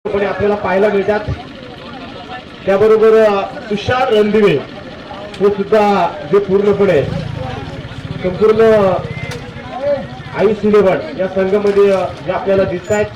आपल्याला पाहायला मिळतात. त्याबरोबर तुषार रणदिवे हे सुद्धा जे पूर्णपणे संपूर्ण आयुष इलेव्हन या संघामध्ये जे आपल्याला दिसत आहेत.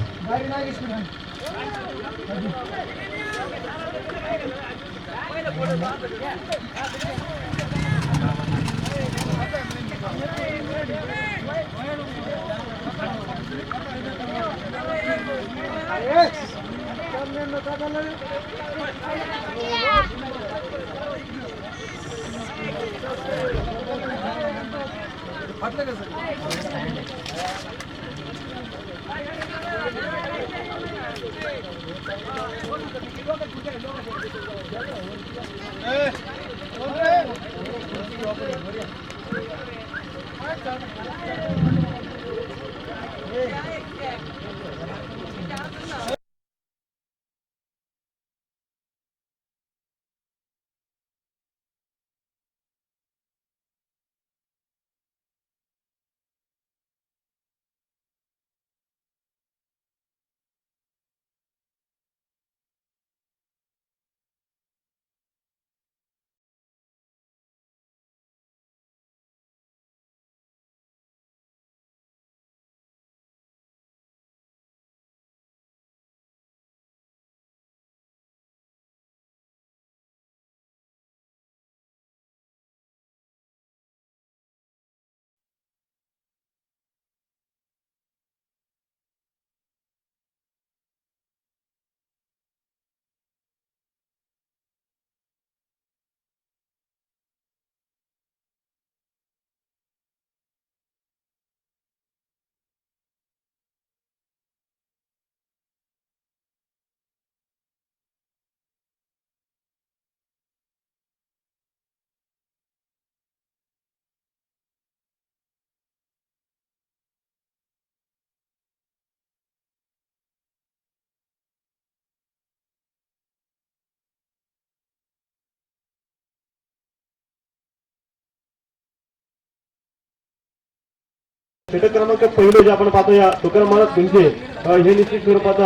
षटक क्रमांक पहिलं जे आपण पाहतो या तुकाराम तुमचे हे निश्चित स्वरूपात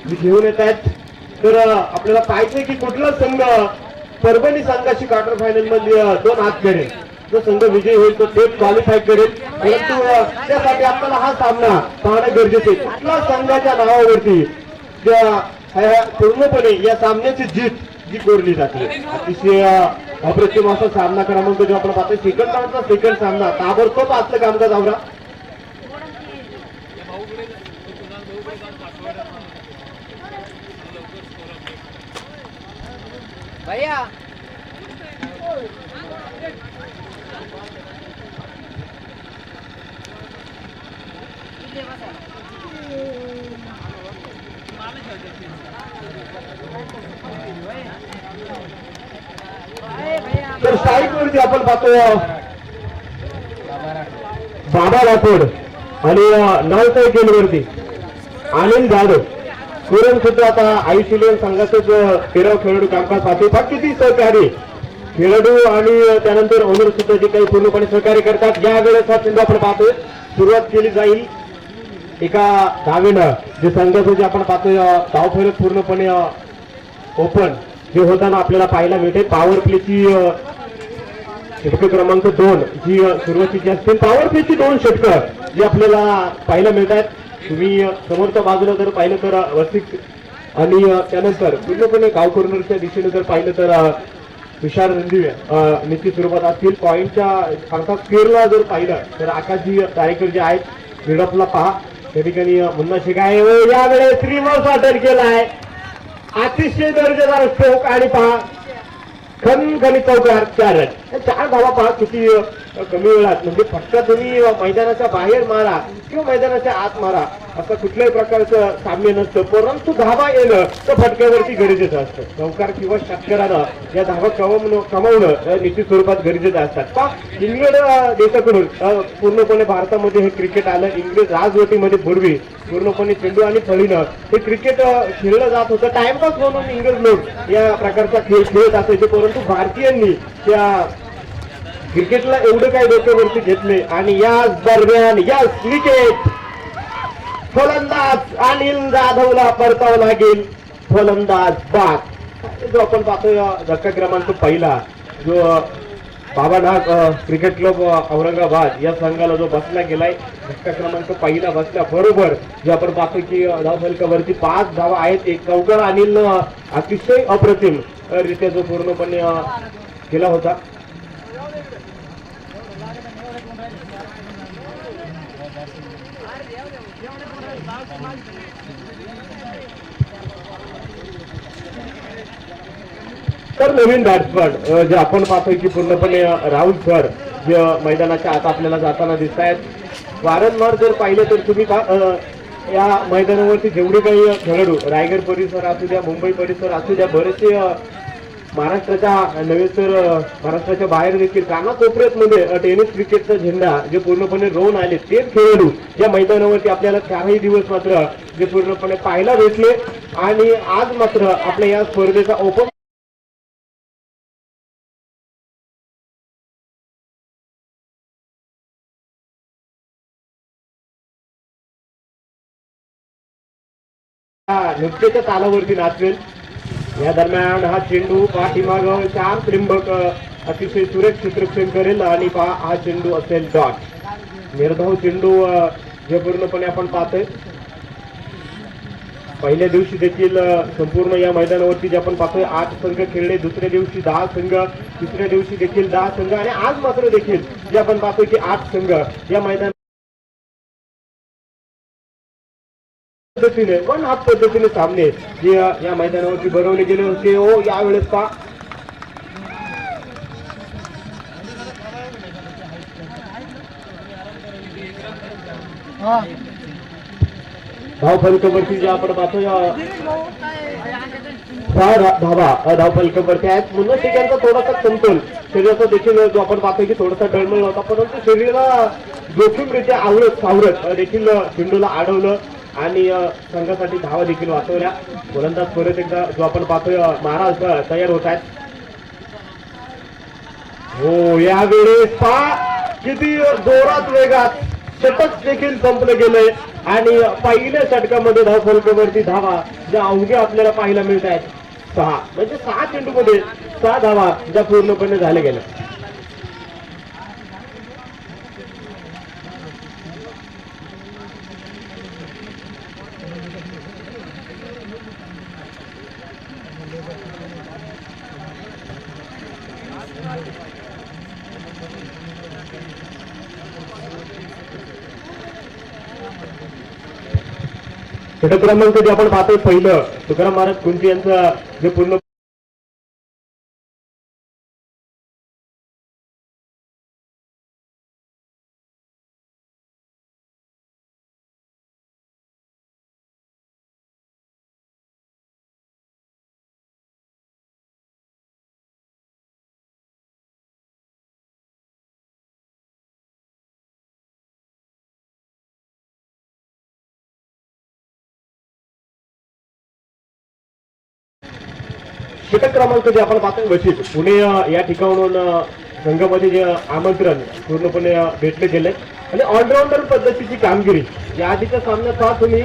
घेऊन येत आहेत. तर आपल्याला पाहायचंय की कुठला संघ परभणी संघाची क्वार्टर फायनल मध्ये 2 हात करेल. जो संघ विजयी होईल तो थेट क्वालिफाय करेल. परंतु त्यासाठी आपल्याला हा सामना पाहणं गरजेचं आहे. कुठल्या संघाच्या नावावरती पूर्णपणे या सामन्याची जीत जी कोरली जाते. अतिशय अप्रतिम असा सामना क्रमांक जो आपण पाहतोय सेकंड राऊंडचा सेकंड सामना ताबडतोब असलं कामकाज आवरा. भैया तर साईड वरती आपण पाहतो बाबा राठोड आणि नावसाई गेलवरती अनिल जाधव सुरण सुद्धा आता आयुष्य संघाचे तेराव खेळाडू कामकाज पाहतो. किती सहकारी खेळाडू आणि त्यानंतर ओनर सुद्धा जे काही पूर्णपणे सहकार्य करतात. या वेळेस हा चेंडू आपण पाहतोय सुरुवात केली जाईल एका धावेनं. जे संघाचं जे आपण पाहतोय धावफलक पूर्णपणे ओपन जे होताना आपल्याला पाहायला मिळते. पॉवर प्लेची षटक क्रमांक 2 जी सुरुवातीची असतील. पॉवर प्लेची 2 षटकं जी आपल्याला पाहायला मिळतात. तुम्ही समोरच्या बाजूला जर पाहिलं तर वसिक आणि त्यानंतर पूर्णपणे गाव कॉर्नरच्या दिशेने जर पाहिलं तर तुषार रणदिवे निश्चित स्वरूपात असतील. पॉईंटच्या अर्थात स्क्वेअरला जर पाहिलं तर आकाशजी तारेकर जे आहेत मिडअपला पहा. त्या ठिकाणी मुन्ना शेख आहे. यावेळेस रिव्हर्स अटॅक केलाय. अतिशय दर्जेदार स्ट्रोक आणि पहा खणखणीत चौकार 4 रन. 4 धावा पहा किती कमी वेळात. म्हणजे फक्त तुम्ही मैदानाच्या बाहेर मारा किंवा मैदानाच्या आत मारा असं कुठल्याही प्रकारचं साम्य नसतं. परंतु धावा येणं तर फटक्यावरती गरजेचं असतं. चौकार किंवा षटकारानं या धावा कमवणं निश्चित स्वरूपात गरजेचं असतात. पहा इंग्लंड देशाकडून पूर्णपणे भारतामध्ये हे क्रिकेट आलं. इंग्रज राजवटीमध्ये पूर्वी पूर्णपणे चेंडू आणि फळीनं हे क्रिकेट खेळलं जात होतं. टाइमपास म्हणून इंग्रज लोक या प्रकारचा खेळ खेळत असायचे. परंतु भारतीयांनी त्या क्रिकेटला एवढं काही डोक्यावरती घेतले आणि याच दरम्यान याच विकेट फलंदाज अनिल जाधवला परतावं लागेल. फलंदाज बाद जो आपण पाहतोय धक्का क्रमांक पहिला जो बाबानाग क्रिकेट क्लब औरंगाबाद या संघाला जो बसला गेलाय धक्का क्रमांक पहिला बसल्या बरोबर जे आपण पाहतो की धावफलकावरती 5 धावा आहेत. एक चौकार अनिल अतिशय अप्रतिम रित्या जो पूर्णपणे केला होता. तर नवीन बॅट्समन जे आपण पाहतोय की पूर्णपणे राहुल सर जे मैदानाच्या आत आपल्याला जाताना दिसत आहेत. वारंवार जर पाहिलं तर तुम्ही या मैदानावरती जेवढे काही खेळाडू रायगड परिसर असू द्या मुंबई परिसर असू द्या बरेचसे महाराष्ट्राच्या नव्हे तर महाराष्ट्राच्या बाहेर देखील कानाकोपऱ्यात मध्ये टेनिस क्रिकेटचा झेंडा जे पूर्णपणे रोवून आले तेच खेळाडू या मैदानावरती आपल्याला 4ही दिवस मात्र जे पूर्णपणे पाहायला भेटले आणि आज मात्र आपल्या या स्पर्धेचा ओपन नुकतेच्या तालावरती नाचवेल. या दरम्यान हा चेंडू पाठीमाग श्याम त्रिंबक अतिशय सुरेख क्षेत्रक्षण करेल आणि हा चेंडू असेल डॉट. निर्धाव चेंडू जे पूर्णपणे आपण पाहतोय पहिल्या दिवशी देखील संपूर्ण या मैदानावरती जे आपण पाहतोय 8 संघ खेळले. दुसऱ्या दिवशी 10 संघ, तिसऱ्या दिवशी देखील 10 संघ आणि आज मात्र देखील जे आपण पाहतोय की 8 संघ या मैदान पद्धतीने वन हाफ पद्धतीने सामने जे या मैदानावरती भरवले गेले होते. हो यावेळेस पा धावफलकावरती जे आपण पाहतोय 6 धावा धावफलकावरती आहेत. मुन्नशिक यांचा थोडासा समतोल शरीराचा देखील जो आपण पाहतोय की थोडासा डळमळ होता परंतु शरीराला जोखीमरित्या आवरत सावरत देखील चेंडूला अडवलं आणि संघासाठी धावा देखील वाचवल्या. गोलंदाज परत एकदा जो आपण पाहतोय महाराज तयार होत आहेत. हो यावेळेस किती जोरात वेगात षटक देखील संपलं गेलंय आणि पहिल्या षटकामध्ये धावफलकावरती धावा ज्या अवघ्या आपल्याला पाहायला मिळत आहेत 6 म्हणजे 6 चेंडूमध्ये 6 धावा ज्या पूर्णपणे झाल्या गेल्या. षटक क्रमांक जे आपण पाहतोय पहिलं तुकाराम महाराज कुंती यांचं जे पूर्ण षटक क्रमांक जे आपण पाहतोय वचित पुणे या ठिकाणून संघामध्ये जे आमंत्रण पूर्णपणे भेटले गेले आणि ऑलराऊंडर पद्धतीची कामगिरी या आधीच्या सामन्यात पाहत तुम्ही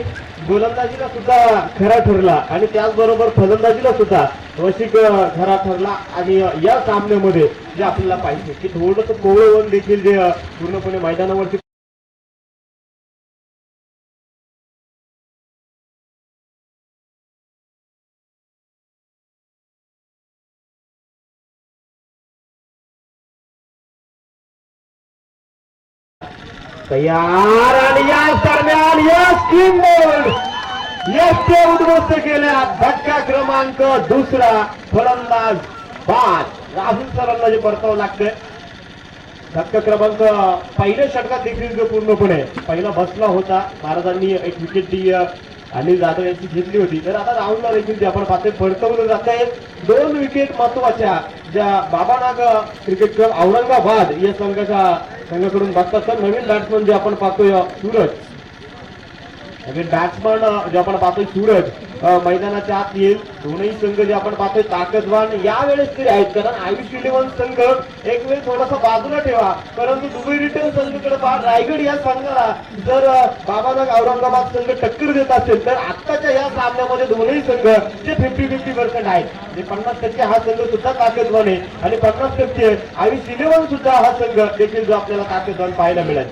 गोलंदाजीला सुद्धा खरा ठरला आणि त्याचबरोबर फलंदाजीला सुद्धा वशिक खरा ठरला आणि या सामन्यामध्ये जे आपल्याला पाहिजे की थोडंसं कोवळं वन देखील जे पूर्णपणे मैदानावरती तयार आणि याच दरम्यान यश उद्ध्वस्त केल्या. धक्का क्रमांक दुसरा फलंदाज बाद राहुल सरांना जे परतावं लागतंय. धक्का क्रमांक पहिल्या षटकात देखील जो पूर्णपणे पहिला बसला होता महाराजांनी एक विकेट ती अनिल जाधव यांची घेतली होती तर आता राहुलला देखील जे आपण पाहतोय परतवलं जात आहे. 2 विकेट महत्वाच्या ज्या बाबानाग क्रिकेट क्लब औरंगाबाद या संघाकडून बसतात. तर नवीन बॅट्समन जे आपण पाहतोय सूरज नवीन बॅट्समन जे आपण पाहतोय सूरज मैदानाच्या आत येईल. दोन्ही संघ जे आपण पाहतोय ताकदवान यावेळेस तरी आहेत, कारण आयुष 11 संघ एक वेळ थोडासा बाजूला ठेवा, परंतु दुबई रिटर्न संघाकडे पहा. रायगड या संघाला जर बाबानाग औरंगाबाद संघ टक्कर देत असेल तर आत्ताच्या या सामन्यामध्ये दोन्ही संघ जे 50-50% आहेत, म्हणजे 50% हा संघ सुद्धा ताकदवान आहे आणि 50% आयुष 11 सुद्धा हा संघ देखील जो आपल्याला ताकदवान पाहायला मिळेल.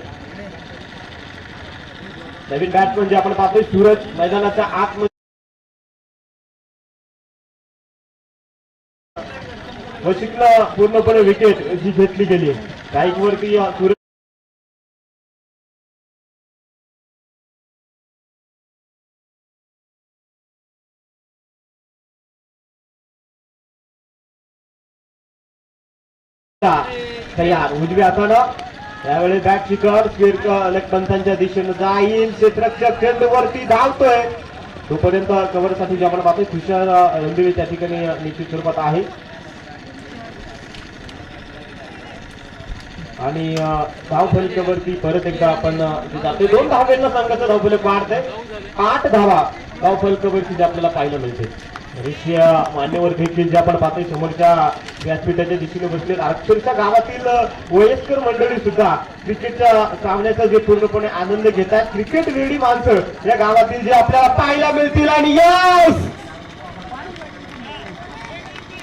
नवीन बॅट्समन जे आपण पाहतोय सूरज मैदानाच्या आतमध्ये वशिकला पूर्णपणे विकेट जी घेतली गेली. स्ट्राईक वरती सूरज तयार उजव्या हातानं त्यावेळी बॅट शिकर पंथांच्या दिशेनं जाईल. क्षेत्ररक्षक चेंडूवरती धावतोय, तोपर्यंत कव्हरसाठी जे आपण पाहतोय तुषार रणदिवे त्या ठिकाणी निश्चित स्वरूपात आहे आणि धावफलकावरती परत एकदा आपण जातोय. 2 धावेंना संघाचा धावफलक वाढतंय. 8 धावा धावफलकावरती जे आपल्याला पाहायला मिळते. ऋषिया मान्यवर देखील जे आपण पाहतोय समोरच्या व्यासपीठाच्या दिशेने बसलेत. अक्षरशः गावातील वयस्कर मंडळी सुद्धा क्रिकेटच्या सामन्याचा जे पूर्णपणे आनंद घेतात. क्रिकेट वेडी माणसं या गावातील जे आपल्याला पाहायला मिळतील आणि यस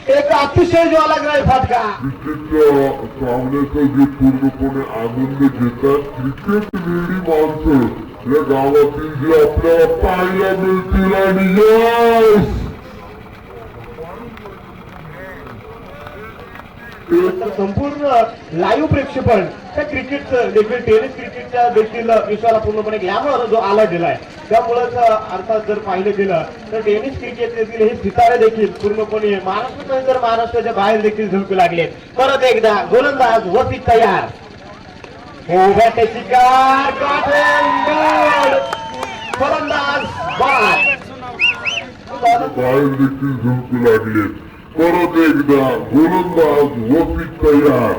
एक अतिशय ज्वालाग्राही फटका. क्रिकेटच्या सामन्याचा जे पूर्णपणे आनंद घेतात क्रिकेट वेडी माणसं या गावातील जे आपल्याला पाहायला मिळतील आणि यस संपूर्ण लाईव्ह प्रेक्षेपण त्या क्रिकेटचं देखील टेनिस क्रिकेटच्या देखील विश्वाला पूर्णपणे ग्लॅमर जो आला गेलाय. त्यामुळेच अर्थात जर पाहिलं गेलं तर टेनिस क्रिकेट देखील हे सितारे देखील पूर्णपणे महाराष्ट्रात तर महाराष्ट्राच्या बाहेर देखील झळकू लागले. परत एकदा गोलंदाज वसिक तयार. शिकार फलंदाज बाहेर देखील झळकू लागले. परत एकदा गोलंदाज वसिक तयार.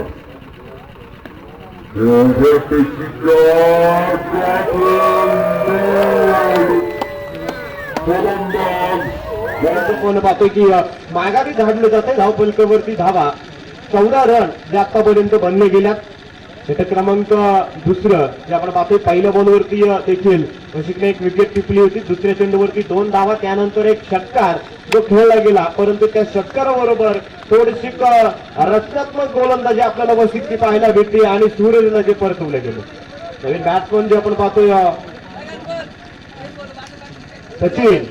आपण पाहतोय की माघारी धाडलं जाते धावफलकावरती धावा. 14 रन जे आतापर्यंत बनले गेल्यात. षटक क्रमांक दुसरं जे आपण पाहतोय पहिल्या बॉलवरती देखील वशिकने एक विकेट टिपली होती. दुसऱ्या चेंडूवरती 2 धावा, त्यानंतर एक षटकार जो खेळला गेला, परंतु त्या षटकाराबरोबर थोडीशी रचनात्मक गोलंदाजी आपल्याला वशिकची पाहायला भेटली आणि सूरजला जे परतवले गेले. नवीन बॅट्समन जे आपण पाहतोय सचिन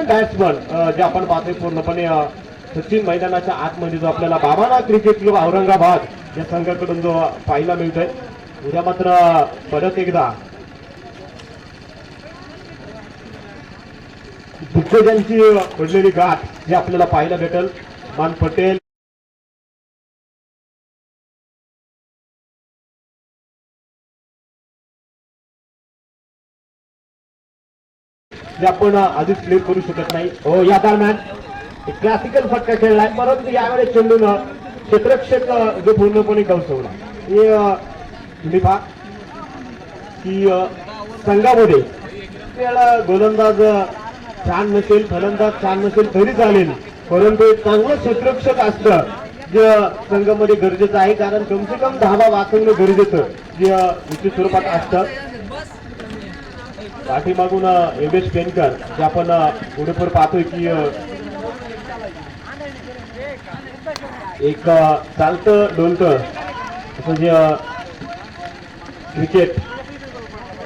बॅट्समन जे आपण पाहतोय पूर्णपणे सचिन मैदानाच्या आतमध्ये जो आपल्याला बाबाना क्रिकेट क्लब औरंगाबाद या संघाकडून जो पाहायला मिळतोय. उद्या मात्र परत एकदा दिग्गजांची पडलेली गाठ जी आपल्याला पाहायला भेटेल. मान पटेल जे आपण आधीच क्लिअर करू शकत नाही. हो, या दरम्यान एक क्लासिकल फटका खेळलाय, परंतु यावेळेस चेंडून क्षेत्ररक्षक जो पूर्णपणे गवसवला. हे पहा की संघामध्ये त्याला गोलंदाज छान नसेल, फलंदाज छान नसेल तरी चालेल, परंतु एक चांगलं क्षेत्ररक्षक असतं जे संघामध्ये गरजेचं आहे, कारण कम से कम धावा वाचवणं गरजेचं जे निश्चित स्वरूपात असतं. पाठीमागून योगेश पेनकर जे आपण पुढे पाहतोय की एक चालतं डोलतं असं जे क्रिकेट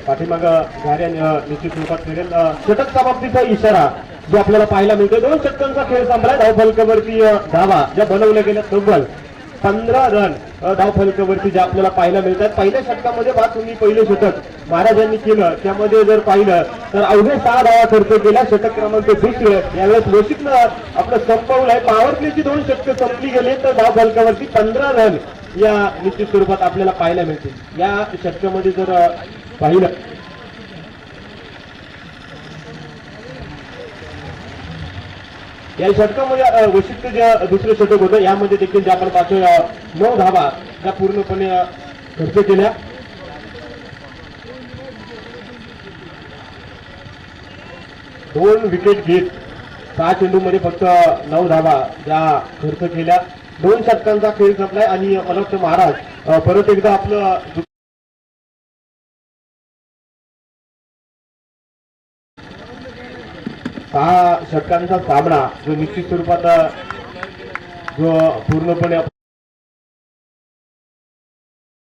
पाठीमाग गाड्या निश्चित स्वरूपात फिरेल. षटक समाप्तीचा इशारा जो आपल्याला पाहायला मिळतो. 2 षटकांचा खेळ संपलाय. धावफलकावरती धावा ज्या बनवल्या गेल्या तब्बल 15 रन धावफलकावरती ज्या आपल्याला पाहायला मिळतात. पहिल्या षटकामध्ये बा तुम्ही पहिलं षटक महाराजांनी केलं, त्यामध्ये जर पाहिलं तर अवघे 6 धावा खर्च केल्या. षटक क्रमांक दुसरं यावेळेस वशिकनं आपलं संपवलं आहे. पॉवर प्लेची 2 षटकं संपली गेली तर धावफलकावरती 15 रन या निश्चित स्वरूपात आपल्याला पाहायला मिळतील. या षटकामध्ये जर पाहिलं या षटकामध्ये वशिकचं जे दुसरं षटक होतं यामध्ये देखील जे आपण पाहतोय 9 धावा त्या पूर्णपणे खर्च केल्या. 2 विकेट घेत 6 चेंडूमध्ये फक्त 9 धावा ज्या खर्च केल्या, 2 षटकांचा खेळ संपलाय आणि मला वाटतं महाराज परत एकदा आपलं 6 षटकांचा सामना जो निश्चित स्वरूपात जो पूर्णपणे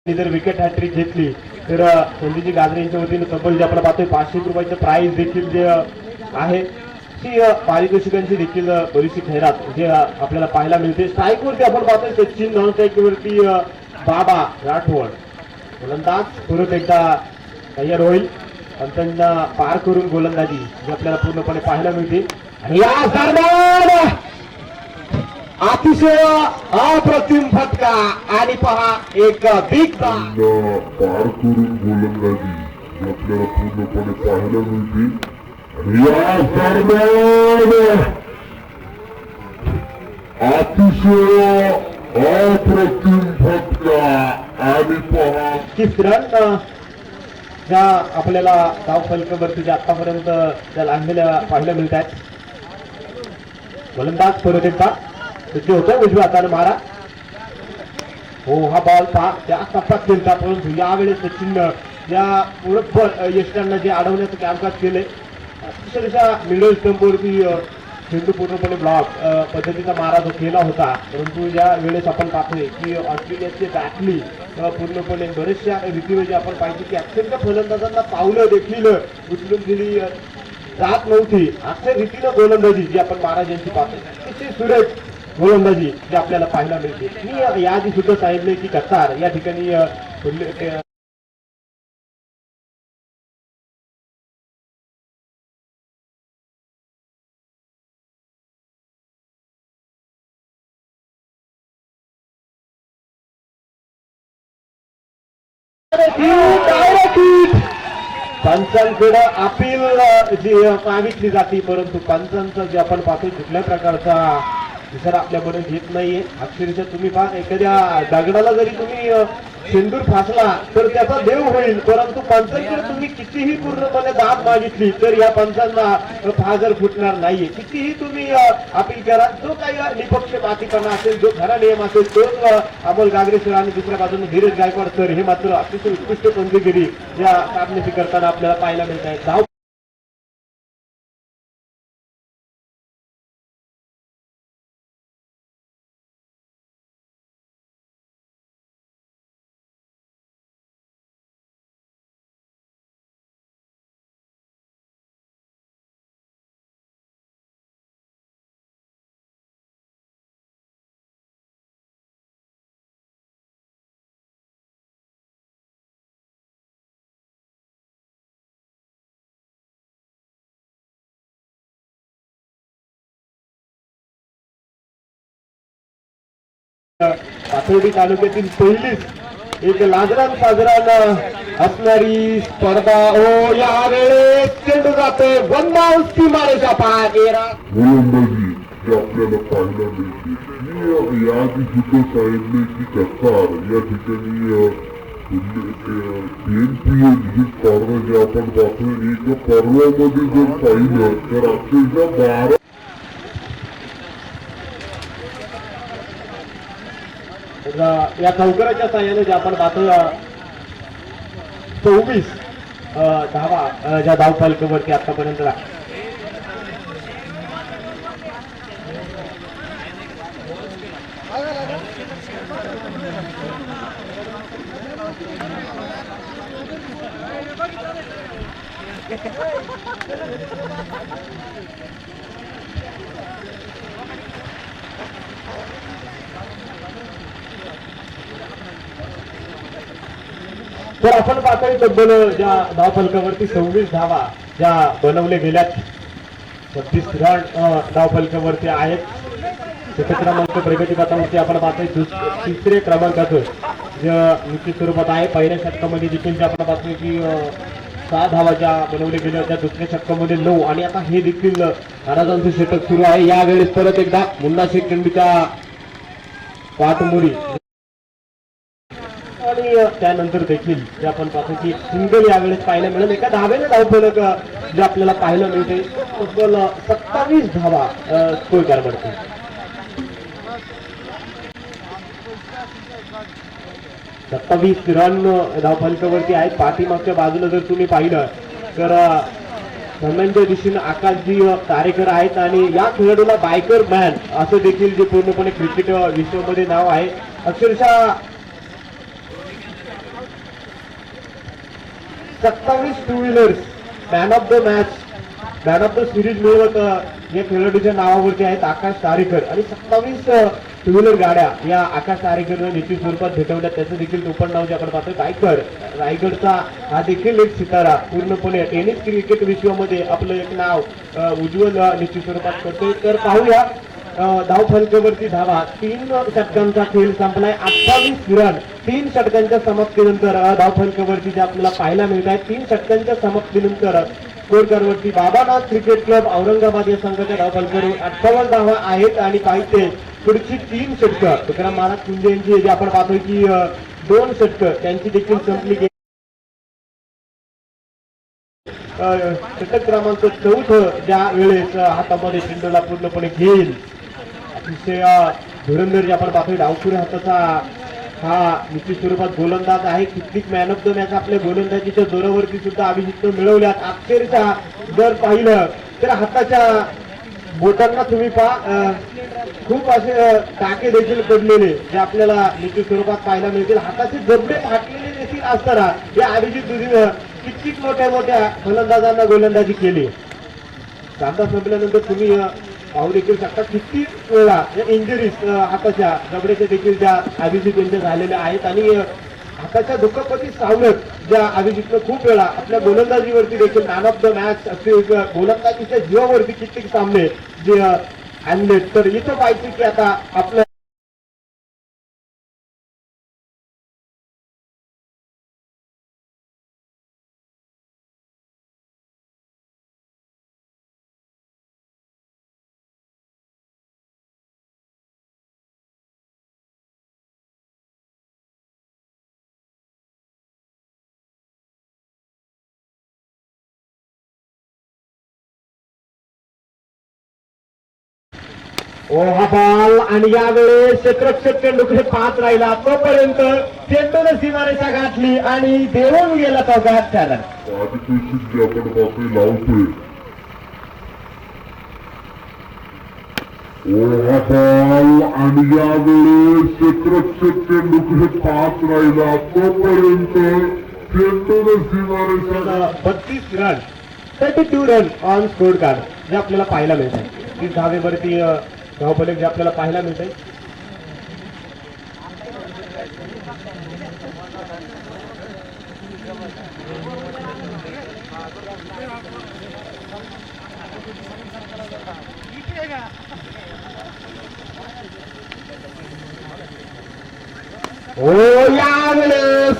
जर विकेट हॅट्रिक घेतली तर संजयजी गाजरे यांच्या वतीने तब्बल जे आपण पाहतोय 500 रुपयाचं प्राइज देखील जे आहे ती पारितोषिकांची देखील बरीचशी खैरात जे आपल्याला पाहायला मिळते. स्ट्राईक वरती आपण पाहतोय सचिन नॉन स्ट्राईक वरती बाबा राठोड गोलंदाज परत एकदा तयार होईल आणि त्यांना पार करून गोलंदाजी जी आपल्याला पूर्णपणे पाहायला मिळते. आणि या दरम्यान अतिशय अप्रतिम फटका आणि पहा एक बिग पार करून गोलंदाजी आपल्याला पूर्णपणे पाहायला मिळते. या दरम्यान अतिशय अप्रतिम फटका आणि पहा रन ज्या आपल्याला धाव फलकावरती ज्या आतापर्यंत त्या लागलेल्या पाहायला मिळत आहेत. गोलंदाज परत एकदा सज्ज होतं उजव्या हाताने मारा. हो हा बॉल पहा त्या टप्प्यात खेळता परंतु यावेळेस सचिन या बरोबर यष्टांना जे अडवण्याचं कामकाज केलंय अक्षरशः मिडल स्टंपवरती चेंडू पूर्णपणे ब्लॉक पद्धतीचा मारा जो केला होता. परंतु या वेळेस आपण पाहतोय की ऑस्ट्रेलियाचे बॅटली पूर्णपणे बरेचशा रीतीने जे आपण पाहिजे की अत्यंत फलंदाजांना पावलं देखील उचलून दिली जात नव्हती. अशा रीतीनं गोलंदाजी जी आपण महाराज यांची पाहतोय अतिशय सुरेख गोलंदाजी जी आपल्याला पाहायला मिळते. मी याआधी सुद्धा सांगितले की कतार या ठिकाणी पंचांकडे अपील जी मागितली जाते परंतु पंचांचा जे आपण पाहतो कुठल्या प्रकारचा विचार आपल्याकडे घेत नाहीये. अक्षरशः तुम्ही पहा एखाद्या दगडाला जरी तुम्ही शेंदूर फासला तर त्याचा देव होईल परंतु पंचांकडे तुम्ही कितीही पूर्णपणे दाब मागितली तर या पंचांना फाजर फुटणार नाहीये. कितीही तुम्ही अपील करा जो काही निपक्षपातीपणा असेल जो खरा नियम असेल तोच अमोल गागरे सर आणि दुसऱ्या बाजूने धीरज गायकवाड सर हे मात्र अतिशय उत्कृष्ट पंचगिरी या कामगिरी करताना आपल्याला पाहायला मिळत आहे. धाव पाथर्डी तालुक्यातील पहिलीच एक लाजरान साजरान असणारी स्पर्धा. ओ यावेळेस चेंडू जातोय वन बाउन्स मारेच्या पार गोलंदाजी जे आपल्याला पाहायला मिळते. मी याआधी सुद्धा सांगितले की कतार या ठिकाणी TNPL ही स्पर्धा जी आपण पाहतोय एका पर्वामध्ये जर पाहिलं तर अक्षरशः 12 या चौकराच्या साह्याने जे आपण पाहतो 24 धावा ज्या धाव फलकावरती आतापर्यंत तर आपण पाहतोय तब्बल ज्या धाव फलकावरती 26 धावा ज्या बनवल्या गेल्यात. 36 रन धाव फलकावरती आहेत. क्रमांक प्रगती पथावरती आपण पाहतोय तिसरे क्रमांकाचं जे निश्चित स्वरूपात आहे. पहिल्या षटकामध्ये देखील जे आपण पाहतोय की 6 धावा ज्या बनवल्या गेल्या त्या दुसऱ्या षटकामध्ये 9 आणि आता हे देखील महाराजांचं षटक सुरू आहे. यावेळेस परत एकदा मुन्ना शेख चेंडूच्या पाठमोरी आणि त्यानंतर देखील जे आपण पाहतो की सिंगल यावेळेस पाहायला मिळेल. एका धावेने धावफलक जे आपल्याला पाहायला मिळते तब्बल 27 धावा स्कोर करवरती. 27 रन धावफलकावरती आहेत. पाठीमागच्या बाजूला जर तुम्ही पाहिलं तर धर्मेंद्र दिशेने आकाशजी तारेकर आहेत आणि या खेळाडूला बायकर मॅन असं देखील जे पूर्णपणे क्रिकेट विश्वामध्ये नाव आहे. अक्षरशः 27 two wheelers man of the match man of the series मिळवत या खेळाडूच्या नावावरती आहेत आकाश तारेकर. आणि 27 टू व्हीलर गाड्या या आकाश तारेकरनं निश्चित स्वरूपात भेटवल्या. त्याचं देखील टोपण नाव जे आपण पाहतो बायकर. रायगडचा हा देखील एक सितारा पूर्णपणे टेनिस क्रिकेट विश्वामध्ये आपलं एक नाव उज्ज्वल निश्चित स्वरूपात करतोय. तर पाहूया धावफलकावरती धावा. 3 षटकांचा खेळ संपलाय. 28 रन 3 षटकांच्या समाप्तीनंतर धावफलकावरती जे आपल्याला पाहायला मिळत आहे. 3 षटकांच्या समाप्तीनंतर स्कोर करवरती बाबानाथ क्रिकेट क्लब औरंगाबाद या संघाच्या धावफलकावर 58 धावा आहेत. आणि पाहिजे पुढची 3 षटकं तुकाराम महाराज कुंजे यांची जे आपण पाहतोय की 2 षटकं त्यांची देखील संपली. षटक क्रमांक 4 ज्या वेळेस हातामध्ये चेंडूला पूर्णपणे घेईल. अतिशय धुरंधर जे आपण पाहतोय डावखुऱ्या हाताचा हा निश्चित स्वरूपात गोलंदाज आहे. कित्येक मॅन ऑफ द मॅच आपल्या गोलंदाजीच्या जोरावरती सुद्धा अभिजितनं मिळवल्यात. अक्षरशः जर पाहिलं तर हाताच्या बोटांना तुम्ही पहा खूप असे टाके देखील पडलेले जे आपल्याला निश्चित स्वरूपात पाहायला मिळतील. हाताचे जबडे फाटलेले देखील असताना या अभिजित दुधीनं कित्येक मोठ्या फलंदाजांना गोलंदाजी केली. सामना संपल्यानंतर तुम्ही पाहू देखील शकता किती वेळा इंजरीज हाताच्या जबड्याच्या देखील ज्या अभिजित यांच्या झालेल्या आहेत. आणि हाताच्या दुखापती सावरत ज्या अभिजितनं खूप वेळा आपल्या गोलंदाजीवरती देखील मॅन ऑफ द मॅच असे गोलंदाजीच्या जीवावरती कित्येक सामने जे आणले. तर इथं पाहिजे की आता आपल्या हा बॉल आणि यावेळेस क्षेत्ररक्षक चेंडूकडे 5 राहिला. तोपर्यंत चेंडूने सीमारेषा गाठली आणि देऊन गेला तो घात त्याला. आणि यावेळेस क्षेत्ररक्षक चेंडूकडे 5 राहिला. तोपर्यंत चेंडूने सीमारेषा 32 run 32 run on score card जे आपल्याला पाहायला मिळत आहे. 30 धावेवरती धावफलक जे आपल्याला पाहायला मिळत आहे. यावेळेस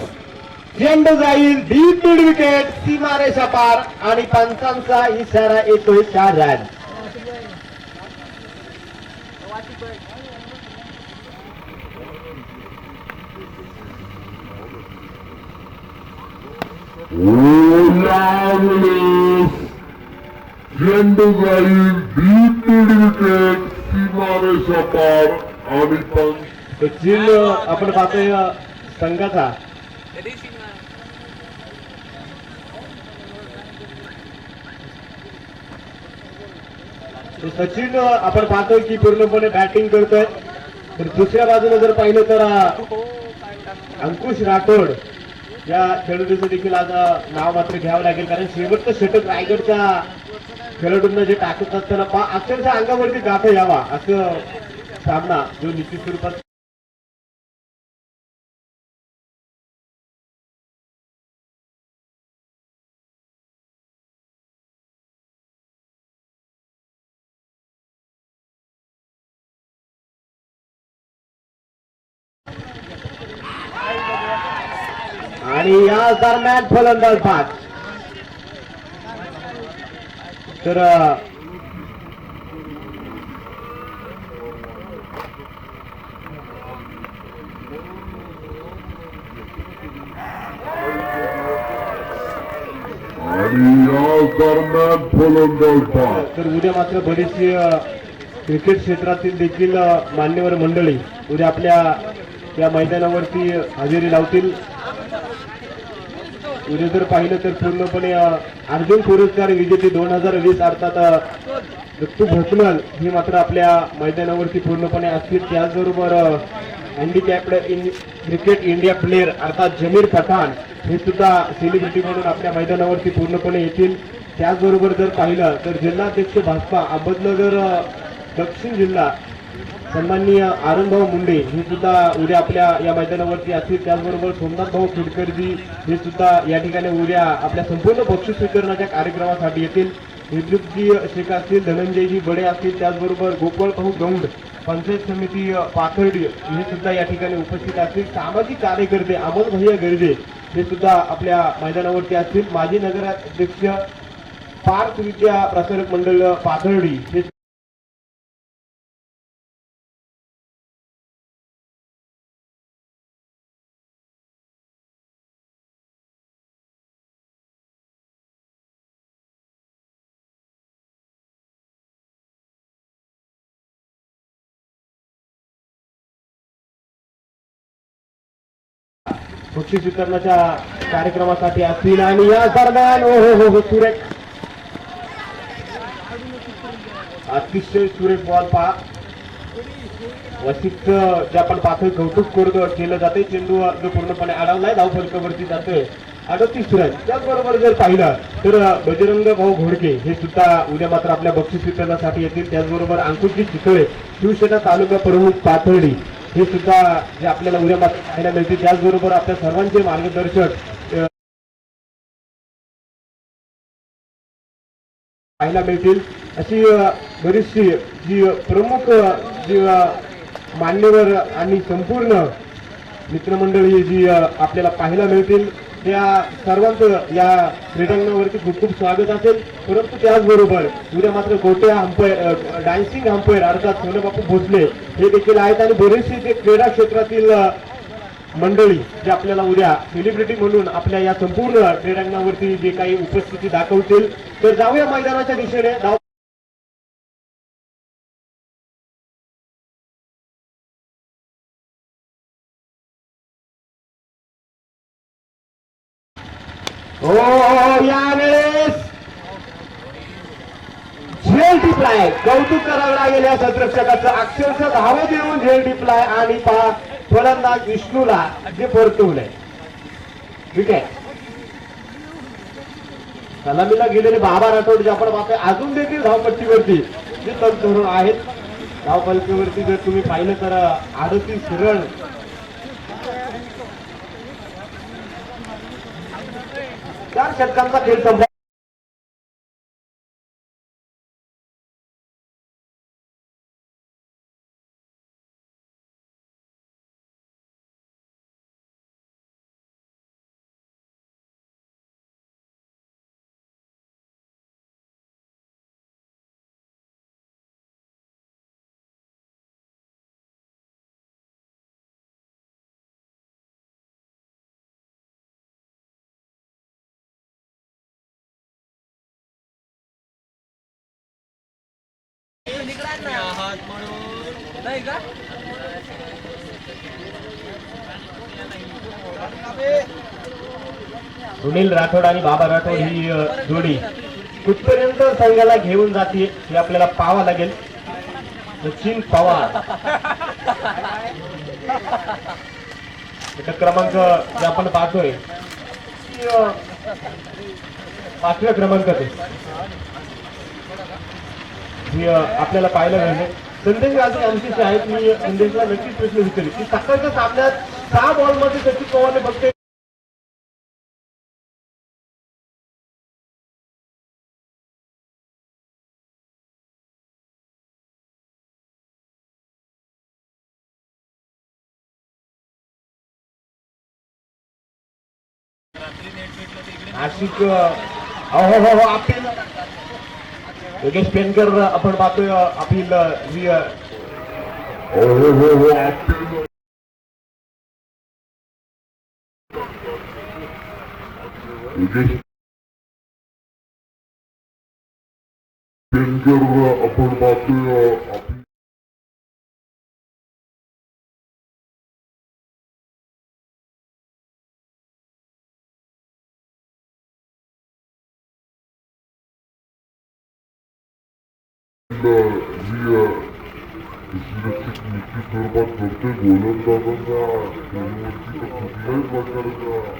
चेंडू जाईल डीप मिड विकेट सीमारेषा पार आणि पंचांचा इशारा येतोय 4 रन. चेंडू जाईल डीप मिड विकेट सीमारेषा पार आणि सचिन आपण पाहतोय संघाचा सचिन आपण पाहतोय की पूर्णपणे बॅटिंग करतोय. तर दुसऱ्या बाजूला जर पाहिलं तर अंकुश राठोड या खेळाडूचं देखील आज नाव मात्र घ्यावं लागेल. कारण शेवटचं षटक रायगडच्या खेळाडूंना जे टाकत असताना अक्षरशः अंगावरती गाठा यावा असं सामना जो निश्चित स्वरूपात आणि या दरम्यान फलंदाज बाद. तर आणि या दरम्यान फलंदाज बाद. तर उद्या मात्र बरीचशी क्रिकेट क्षेत्रातील देखील मान्यवर मंडळी उद्या आपल्या या मैदानावरती हजेरी लावतील. उद्या जर पाहिलं तर पूर्णपणे अर्जुन पुरस्कार विजेते 2020 अर्थात दत्तू भोकनल हे मात्र आपल्या मैदानावरती पूर्णपणे असतील. त्याचबरोबर हँडिकॅप्ड क्रिकेट इंडिया प्लेअर अर्थात जमीर पठाण हे सुद्धा सेलिब्रिटी म्हणून आपल्या मैदानावरती पूर्णपणे येतील. त्याचबरोबर जर पाहिलं तर जिल्हाध्यक्ष भाजपा अहमदनगर दक्षिण जिल्हा सन्माननीय आनंदभाऊ मुंडे हे सुद्धा उद्या आपल्या या मैदानावरती असतील. त्याचबरोबर सोमनाथ भाऊ खेडकरजी हे सुद्धा या ठिकाणी उद्या आपल्या संपूर्ण बक्षीस वितरणाच्या कार्यक्रमासाठी येतील. विद्युतजी शेख असतील, धनंजयजी बडे असतील, त्याचबरोबर गोपाळ भाऊ गौंड पंचायत समिती पाथर्डी हे सुद्धा या ठिकाणी उपस्थित असतील. सामाजिक कार्यकर्ते अमोल भैया गर्जे हे सुद्धा आपल्या मैदानावरती असतील. माजी नगराध्यक्ष पार्थ विद्या प्रसारक मंडळ पाथर्डी हे बक्षीस वितरणाच्या कार्यक्रमासाठी असतील. आणि या दरम्यान हो सुरेख अतिशय सुरेख बॉल पहा. वशिष्ठ जे आपण पाहतोय कौतुक केलं जाते. चेंडू जो पूर्णपणे अडवलाय धावफलकावरती जातोय 38 रन. त्याचबरोबर जर पाहिलं तर बजरंग भाऊ घोडके हे सुद्धा उद्या मात्र आपल्या बक्षीस वितरणासाठी येतील. त्याचबरोबर अंकुशजी चितळे शिवसेना तालुका प्रमुख पाथर्डी हे सुद्धा जे आपल्याला उद्या मात्र पाहायला मिळतील. त्याचबरोबर आपल्या सर्वांचे मार्गदर्शक पाहायला मिळतील. अशी बरीचशी जी प्रमुख जी मान्यवर आणि संपूर्ण मित्रमंडळी जी आपल्याला पाहायला मिळतील त्या सर्वांचं या क्रीडांगणावरती खूप खूप स्वागत असेल. परंतु त्याचबरोबर उद्या मात्र गोट्या अंपायर डान्सिंग अंपायर अर्थात सोनबापू भोसले हे देखील आहेत. आणि बरेचसे जे क्रीडा क्षेत्रातील मंडळी जे आपल्याला उद्या सेलिब्रिटी म्हणून आपल्या या संपूर्ण क्रीडांगणावरती जे काही उपस्थिती दाखवतील. तर जाऊया मैदानाच्या दिशेने. हो यावेळेस झेल टिपलाय. कौतुक करावं लागेल या संरक्षकाचं. अक्षरशः धावत देऊन झेल टिपलाय आणि पहा फलंदाज विष्णूला जे परतवलंय. ठीक आहे. सलामीला गेलेले बाबा राठोड जे आपण पाहतोय अजून देखील धावपट्टीवरती जे तरुण आहेत. धावपट्टीवरती जर तुम्ही पाहिलं तर 38 रन. 4 षटकांचा खेळ संपला. सुनील राठोड आणि बाबा राठोड ही जोडी कुठपर्यंत संघाला घेऊन जाते हे आपल्याला पाहावं लागेल. सचिन पवार क्रमांक जे आपण पाहतोय 5व्या क्रमांकाचे आपल्याला पाहायला मिळेल. संदेश गाजी आमची आहेत. मी संदेशला नक्कीच प्रश्न विचारले की सकाळच्या सामन्यात 6 बॉलमध्ये सचिन पवारने फक्त नाशिक हो अपील योगेश पेनकर आपण पाहतोय अपील योगेश डेंजर आपण पाहतोय आपली ही सुरक्षित निश्चित स्वरूपात करतोय गोलंदाजांना खेळवरती तर कुठल्याही प्रकारचा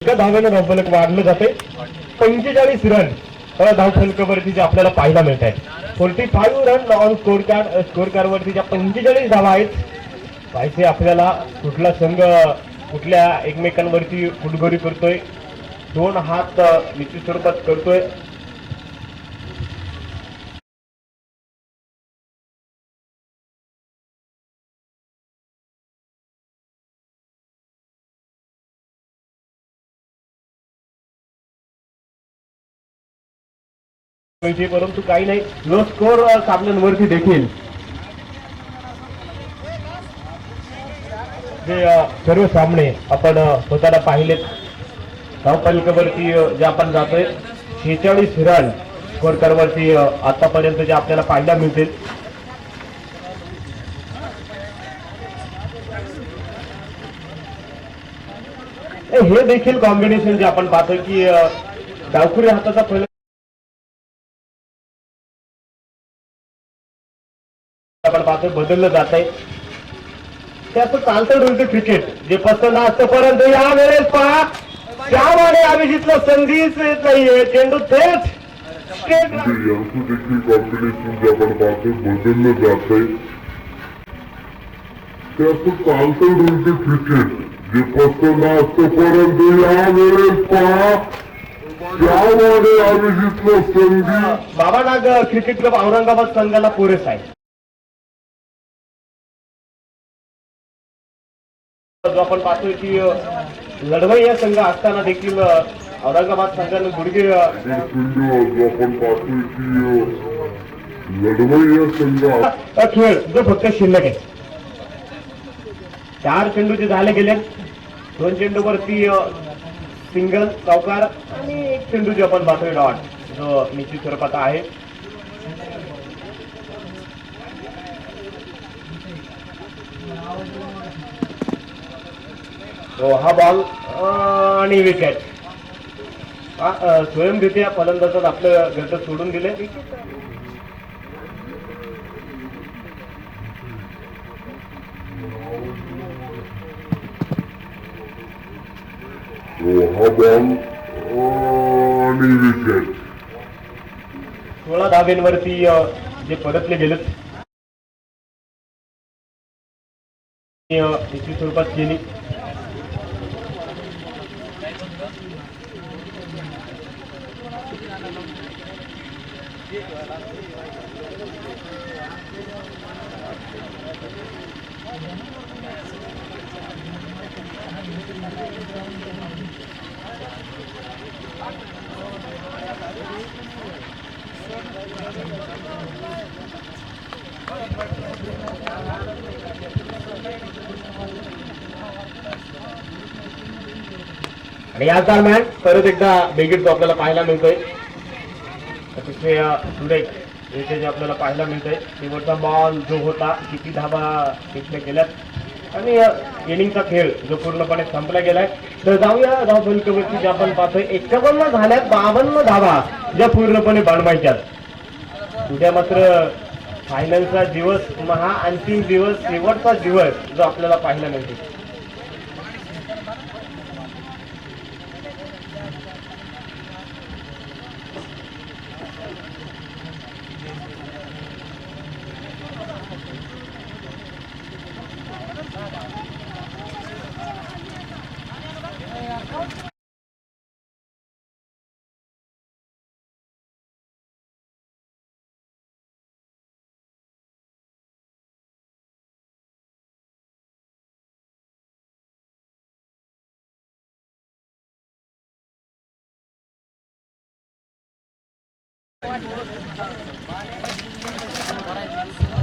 एका धाव्यानं धावफलक वाढलं जाते. 45 रन धावफलकावरती जे आपल्याला पाहायला मिळत आहेत. 45 रन ऑन स्कोर कार्ड वरती ज्या 45 धावा आहेत. पाहिजे आपल्याला कुठला संघ कुठल्या एकमेकांवरती फुटगोरी करतोय. 2 हात निश्चित स्वरूपात करतोय. परंतु काही नाही, लो स्कोर सामन्यांवरती देखील जे सर्व सामने आपण स्वतःला पाहिलेत. धावफलकावरती जे आपण जातोय 46 रन स्कोर कार्डवरती आतापर्यंत जे आपल्याला पाहायला मिळतील. हे देखील कॉम्बिनेशन जे आपण पाहतोय की डावखुरी हाताचा फलक आपण पाहतोय बदललं जात आहे. त्याचं चालतं ढुलतं क्रिकेट जे पसंत असतं. परंतु या वेळेस पहा त्यामुळे अभिजितला संधीच येत नाहीये. चेंडू थेट यांचं देखील कॉम्बिनेशन जे आपण पाहतोय बदललं जात आहे. त्याचं चालतं ढुलतं क्रिकेट जे पसंत असतं. परंतु या वेळेस पहा त्यामुळे अभिजितला संधी बाबानाग क्रिकेट क्लब औरंगाबाद संघाला पुरेस आहे. जो आपण पाहतोय की लढवई या संघ असताना देखील औरंगाबाद संघाने गुडघे जो आपण पाहतोय की लढवई या संघ खेळ जो फक्त शिल्लक आहे. 4 चेंडू जे झाले गेले. 2 चेंडूवरती सिंगल चौकार आणि 1 चेंडू जे आपण पाहतोय डॉट जो निश्चित स्वरूपात आहे. हा बॉल आणि विकेट. स्वयंरित्या फलंदाजात आपलं घरचं सोडून दिले. हा बॉल आणि विकेट. 16 धाब्यांवरती जे परतले गेलेत निश्चित स्वरूपात केली. आणि या दरम्यान परत एकदा बेगीट जो आपल्याला पाहायला मिळतोय. अतिशय सुरेख जे आपल्याला पाहायला मिळतंय. शेवटचा बॉल जो होता किती धाबा तिथले गेल्यात आणि इनिंगचा खेळ जो पूर्णपणे संपला गेलाय. तर जाऊया धावफलकावरती जे आपण पाहतोय 51 झाल्यात. 52 धावा ज्या पूर्णपणे बनवायच्यात. उद्या मात्र फायनलचा दिवस, महा अंतिम दिवस, शेवटचा दिवस जो आपल्याला पाहायला मिळतो.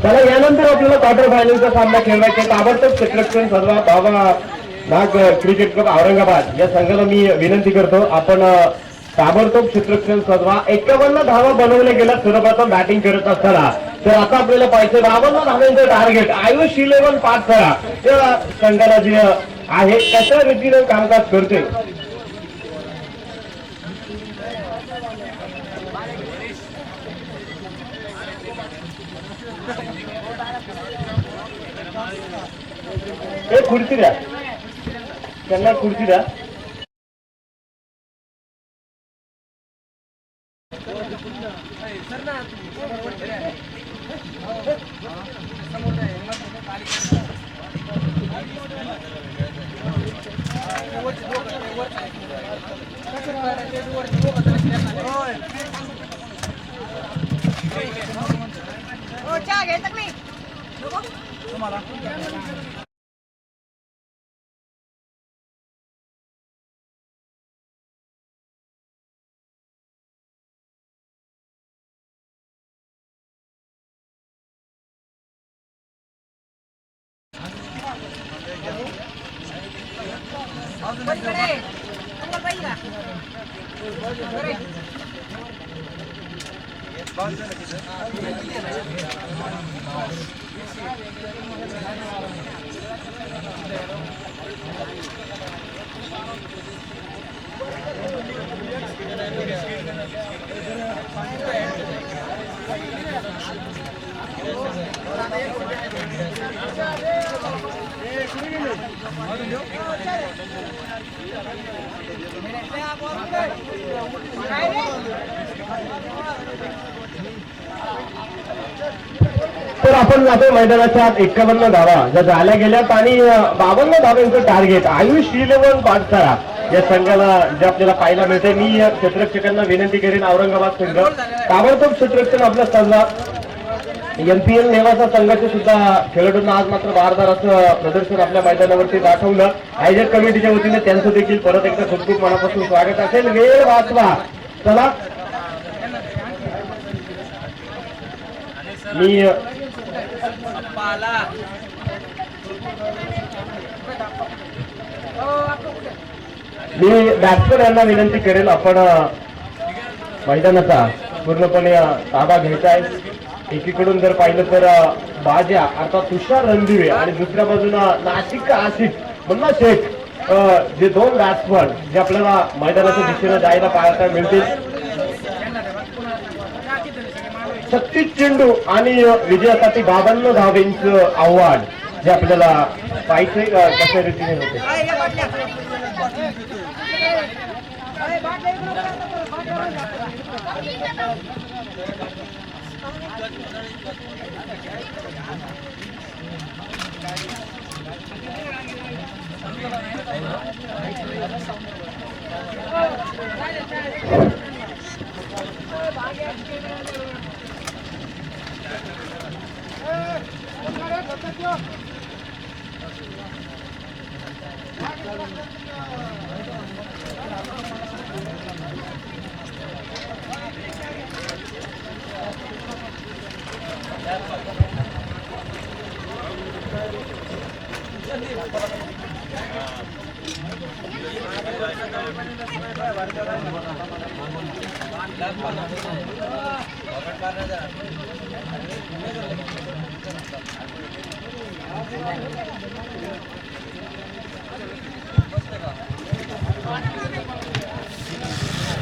त्याला यानंतर आपल्याला क्वार्टर फायनलचा सामना खेळवायचा. ताबडतोब क्षेत्ररक्षण सर्व बाबा नाग क्रिकेट क्लब औरंगाबाद या संघाला मी विनंती करतो, आपण ताबडतोब क्षेत्ररक्षण सजवा. 51 धावा बनवल्या गेल्या सर्वप्रथम बॅटिंग करत असताना. तर आता आपल्याला पाहिजे 52 धावांचं टार्गेट आयुष 11 पास करा. त्या संघाला जे आहे कशा रीतीने कामकाज करते. खुर्ची द्या, त्यांना खुर्ची द्या. तर आपण जातो मैदानाच्या 51 धावा ज्या झाल्या गेल्यात आणि 52 धावांचं टार्गेट आयुष 11 पाठशाळा या संघाला जे आपल्याला पाहायला मिळते. मी या क्षेत्ररक्षकांना विनंती करेन औरंगाबाद संघ ताबडतोब क्षेत्ररक्षण आपलं संघ एमपीएल नेवासा संघाचे सुद्धा खेळाडूंना आज मात्र बारदार असं प्रदर्शन आपल्या मैदानावरती दाखवलं. आयोजक कमिटीच्या वतीने त्यांचं देखील परत एकदा खूप खूप मनापासून स्वागत असेल. वेळ वाचवा. चला मी बॅट्समन यांना विनंती करेल आपण मैदानाचा पूर्णपणे ताबा घ्यायचा आहे. एकीकडून जर पाहिलं तर बाजा अर्थात तुषार रणदिवे आणि दुसऱ्या बाजूला नाशिक आशिक मुन्ना शेख जे दोन बॅट्समन जे आपल्याला मैदानाच्या दिशेने जायला पाहायला मिळतील. 36 चेंडू आणि विजयासाठी 52 धावेंचं आव्हान जे आपल्याला पाहिजे कशा रीतीने होते.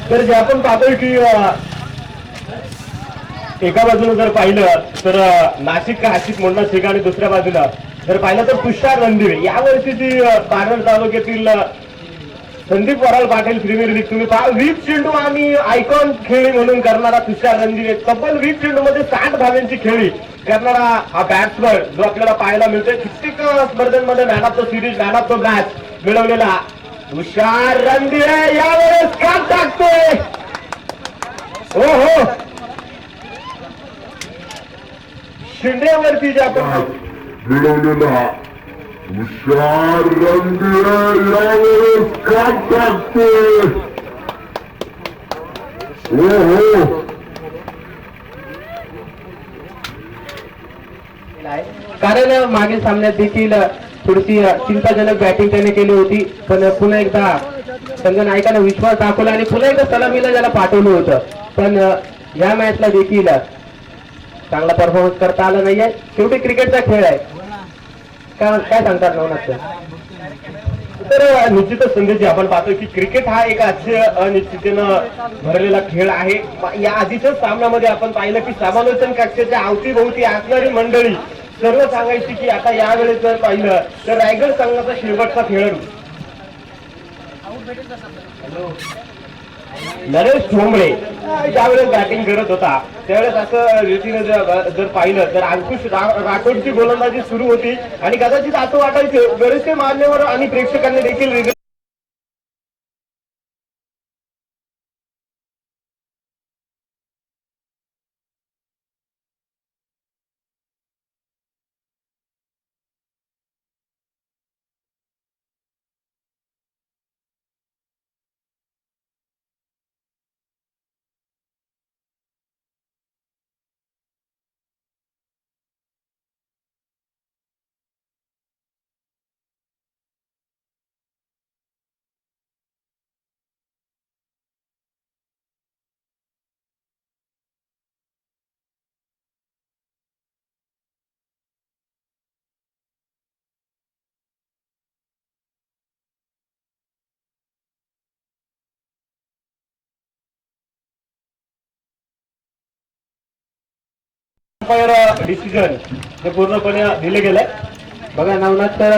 तर जे आपण पाहतोय की एका बाजूला जर पाहिलं तर नाशिक आशिक मुन्ना शेख आणि दुसऱ्या बाजूला जर पाहिलं तर तुषार रणदिवे यावर्षी ती पारनेर तालुक्यातील संदीप वराल पाटील प्रीमियर लीग तुम्ही पहा 20 चेंडू आणि आयकॉन खेळी म्हणून करणारा तुषार रणदिवे तब्बल 20 चेंडू मध्ये 60 धाव्यांची खेळी करणारा हा बॅट्समन जो आपल्याला पाहायला मिळतोय. कित्येक स्पर्धांमध्ये man of the series man of the match मिळवलेला तुषार रणदिवे यावेळेस काम टाकतोय. हो हो शिंदेवरती जे आपण मिळवलेला तुषार रणदिवे यावेळेस काम टाकतोय. हो कारण मागील सामन्यात देखील थोडीशी चिंताजनक बॅटिंग त्याने केली होती. पण पुन्हा एकदा संघ नायकाने विश्वास दाखवला आणि पुन्हा एकदा सलामीला त्याला पाठवलं होतं. पण या मॅचला देखील चांगला परफॉर्मन्स करता आला नाहीये. शेवटी क्रिकेटचा खेळ आहे. काय सांगतात नवनाथ? तर निश्चितच संदेश आपण पाहतोय की क्रिकेट हा एक अनिश्चिततेनं भरलेला खेळ आहे. या आधीच्याच सामन्यामध्ये आपण पाहिलं की समालोचन कक्षाच्या अवतीभोवती असणारी मंडळी सर्व सांगायची की आता यावेळेस जर पाहिलं तर रायगड संघाचा शेवटचा खेळाडू नरेश ठोंबळे ज्यावेळेस बॅटिंग करत होता त्यावेळेस असं रीतीने जर पाहिलं तर अंकुश राठोडची गोलंदाजी सुरू होती आणि कदाचित असं वाटायचं बरेचसे मान्यवर आणि प्रेक्षकांनी देखील डिसिजन हे पूर्णपणे दिले गेलंय. बघा नवनाथ तर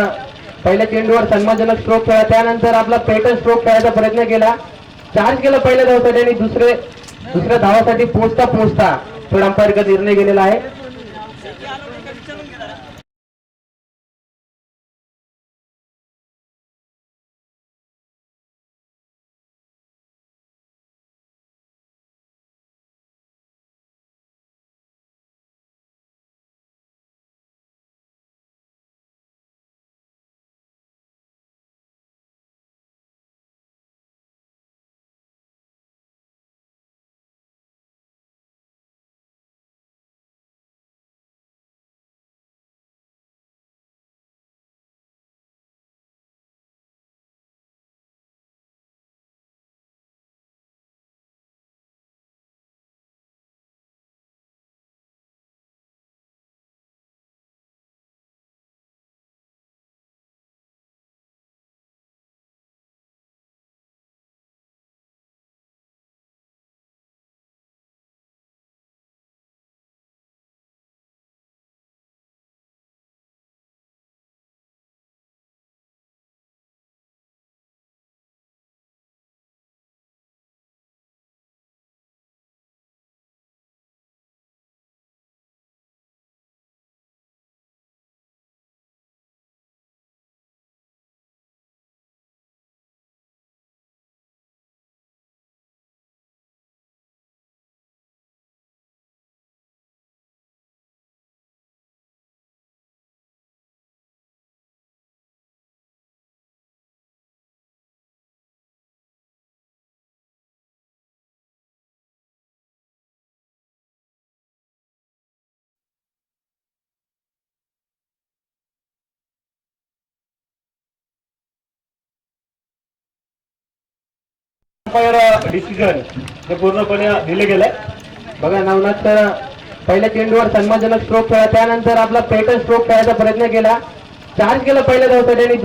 पहिल्या चेंडूवर सन्मानजनक स्ट्रोक खेळला, त्यानंतर आपला पॅटर्न स्ट्रोक खेळायचा प्रयत्न केला, चार्ज केलं पहिल्या धावासाठी आणि दुसऱ्या धावासाठी पोहोचता पोहोचता थोडा अंपायरचा निर्णय गेलेला आहे. डिसिजन हे पूर्णपणे दिले गेलंय. बघा नवनाथ तर पहिल्या चेंडूवर सन्मानजनक स्ट्रोक खेळला, त्यानंतर आपला पॅटर्न स्ट्रोक खेळायचा प्रयत्न केला, चार्ज केलं पहिल्या धावासाठी आणि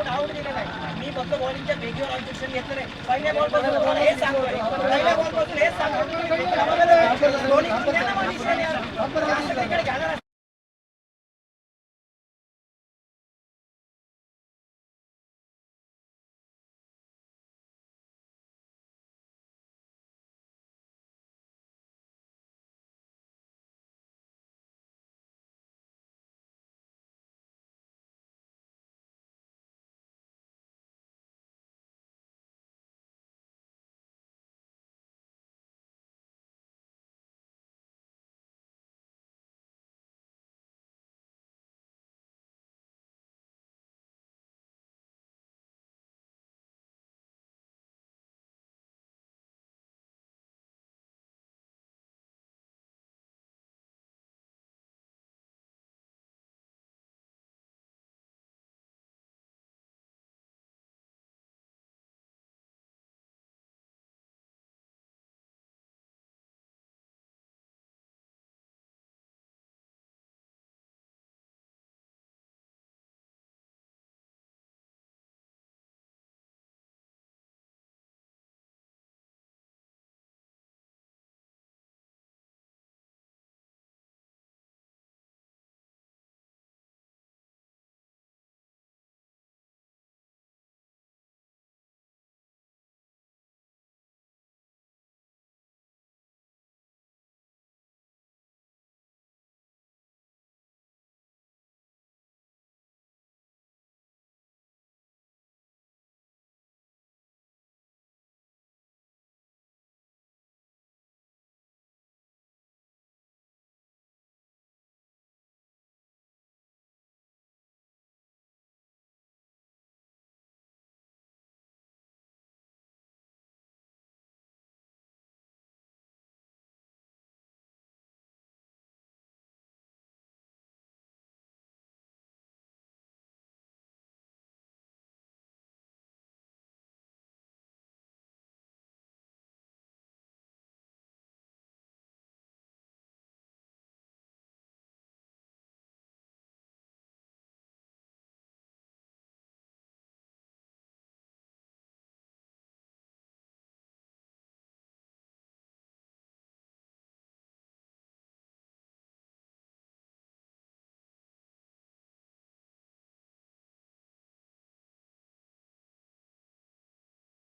आउट दिलेला आहे. मी फक्त बॉलिंगच्या वेगळ्यावर ऑब्जेक्शन घेतलं नाही. पहिल्या बॉलपासून तुम्हाला हेच सांगतोय. पहिल्या बॉलपासून हेच सांगतोय. दोन्ही कुंड्यांना मग निशाणे आहे. जास्त क्रिकेट खेळणार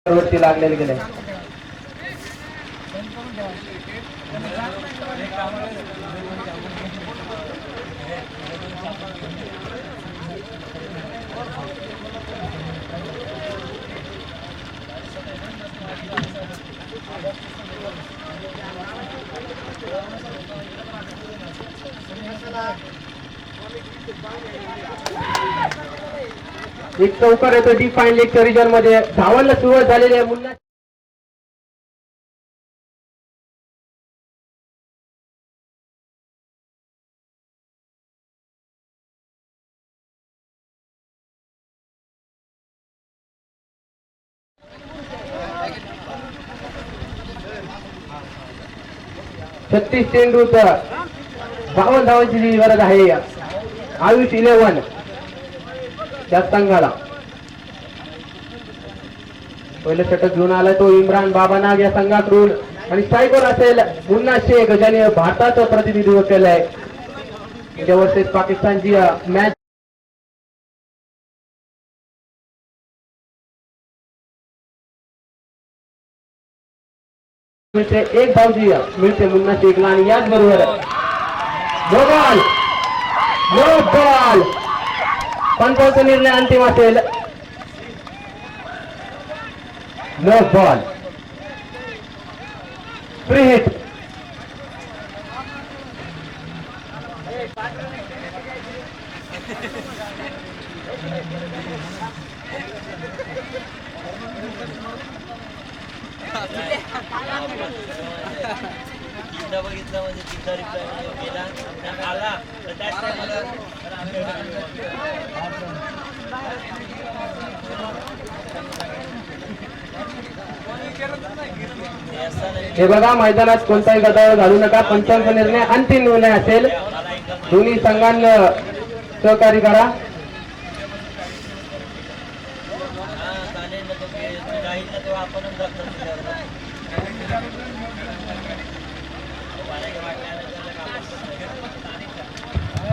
वरती लागलेले गेले. एक चौकार येतो डी फाईन लेगच्या रिजन मध्ये. धावांना सुरुवात झालेली आहे. मुन्ना छत्तीस चेंडूचा 52 धावांची गरज आहे. आयुष 11 त्या संघाला. पहिलं षटक घेऊन आलाय तो इम्रान बाबा नाग या संघाकडून. आणि स्ट्रायकर असेल मुन्ना शेख ज्याने भारताचं प्रतिनिधित्व केलंय. गेल्या वर्षी पाकिस्तानची मॅच मिळते. एक धावजी मिळते मुन्ना शेखला. आणि याच बरोबर नो बॉल पंचांचा निर्णय अंतिम असेल. No ball free hit. बघितलं म्हणजे तिथं रिप्लाय केला आला तर त्याच टायमाला हे बघा मैदानात कोणताही गदारोळ घालू नका. पंचांचा निर्णय अंतिम निर्णय असेल. दोन्ही संघांना सहकार्य करा.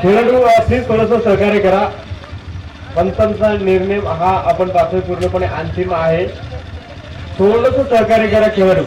खेळाडू प्लीज थोडस सहकार्य करा. पंचांचा निर्णय हा आपण पाहतोय पूर्णपणे अंतिम आहे. थोडस सहकार्य करा खेळाडू.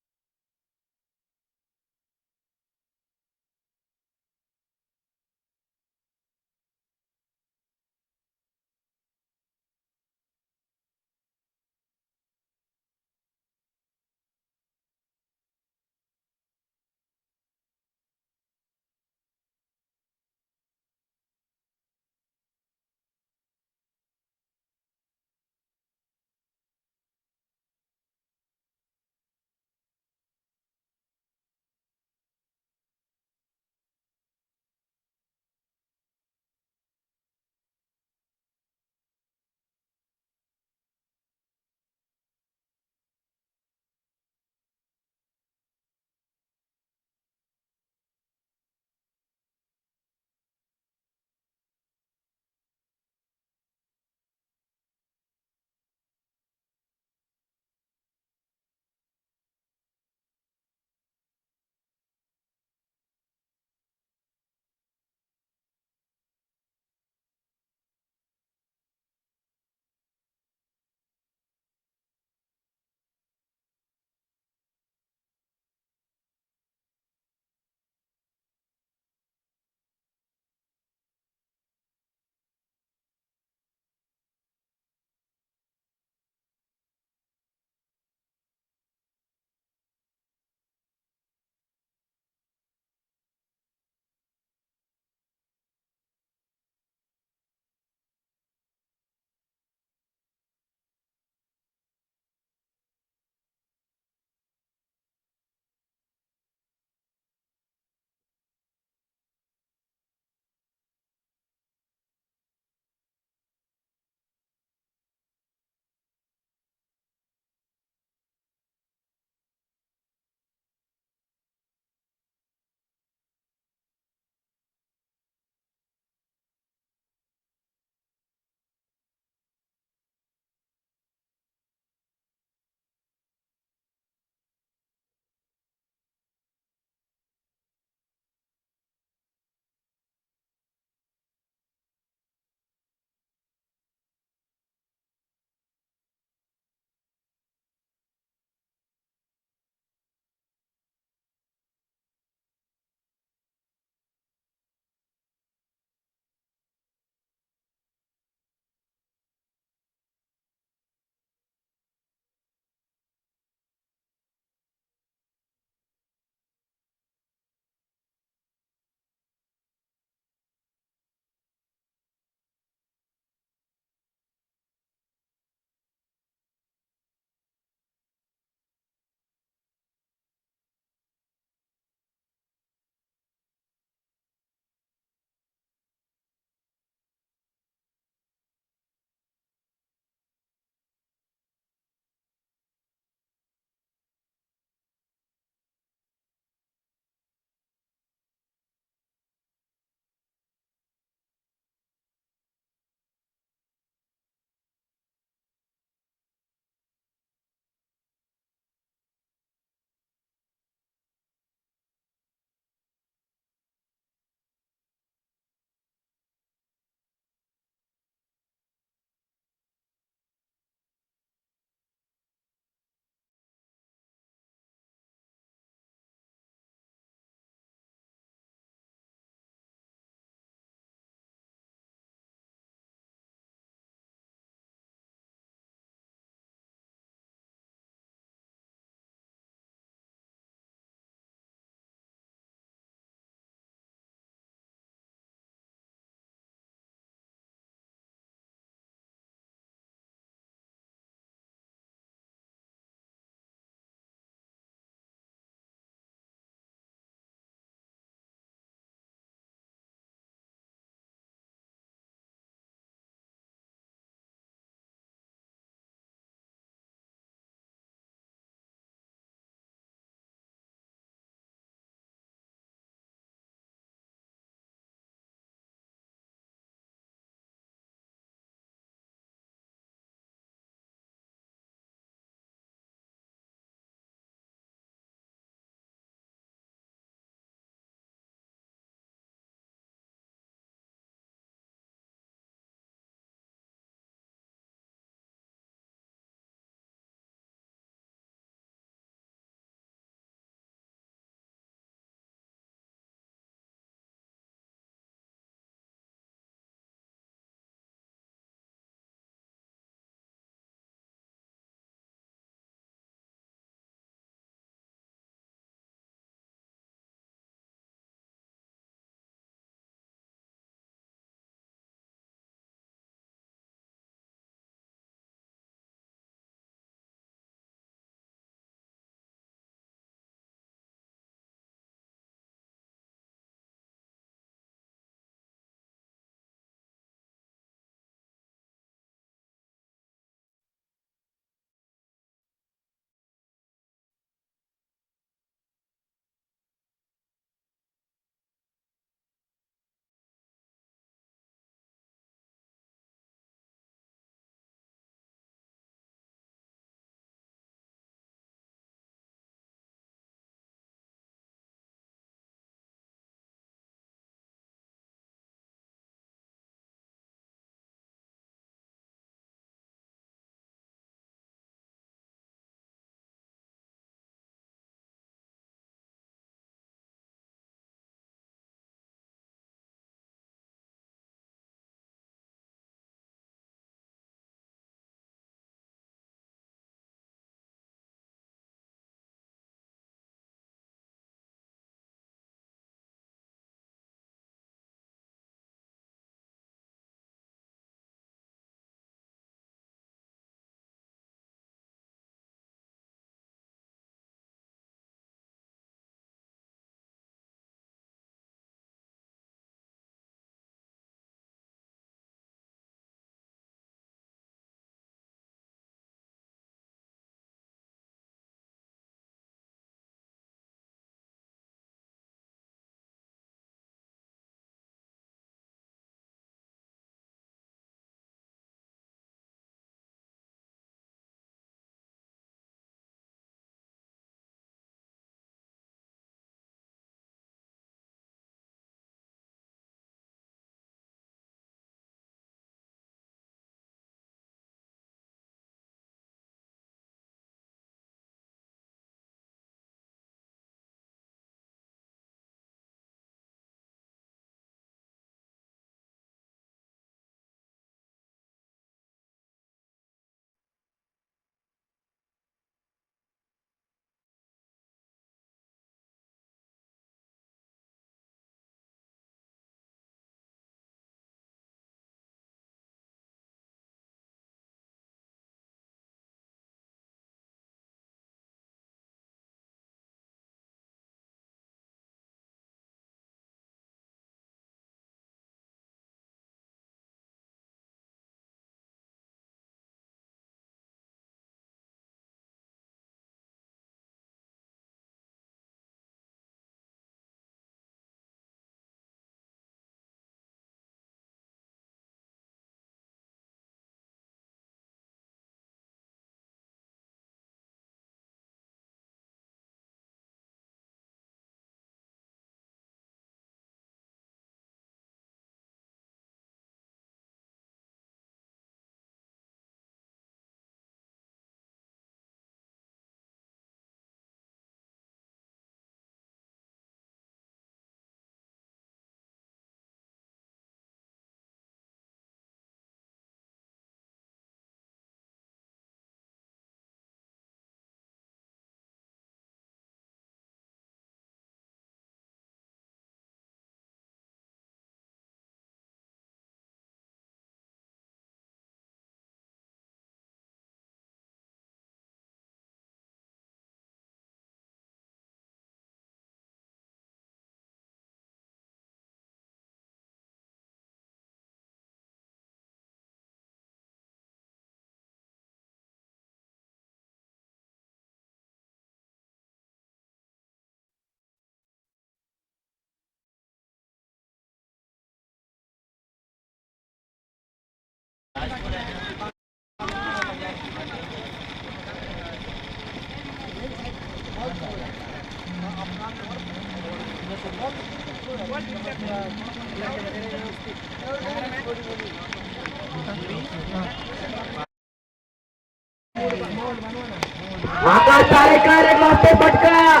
आकाश तारेकर एक लागतोय फटका,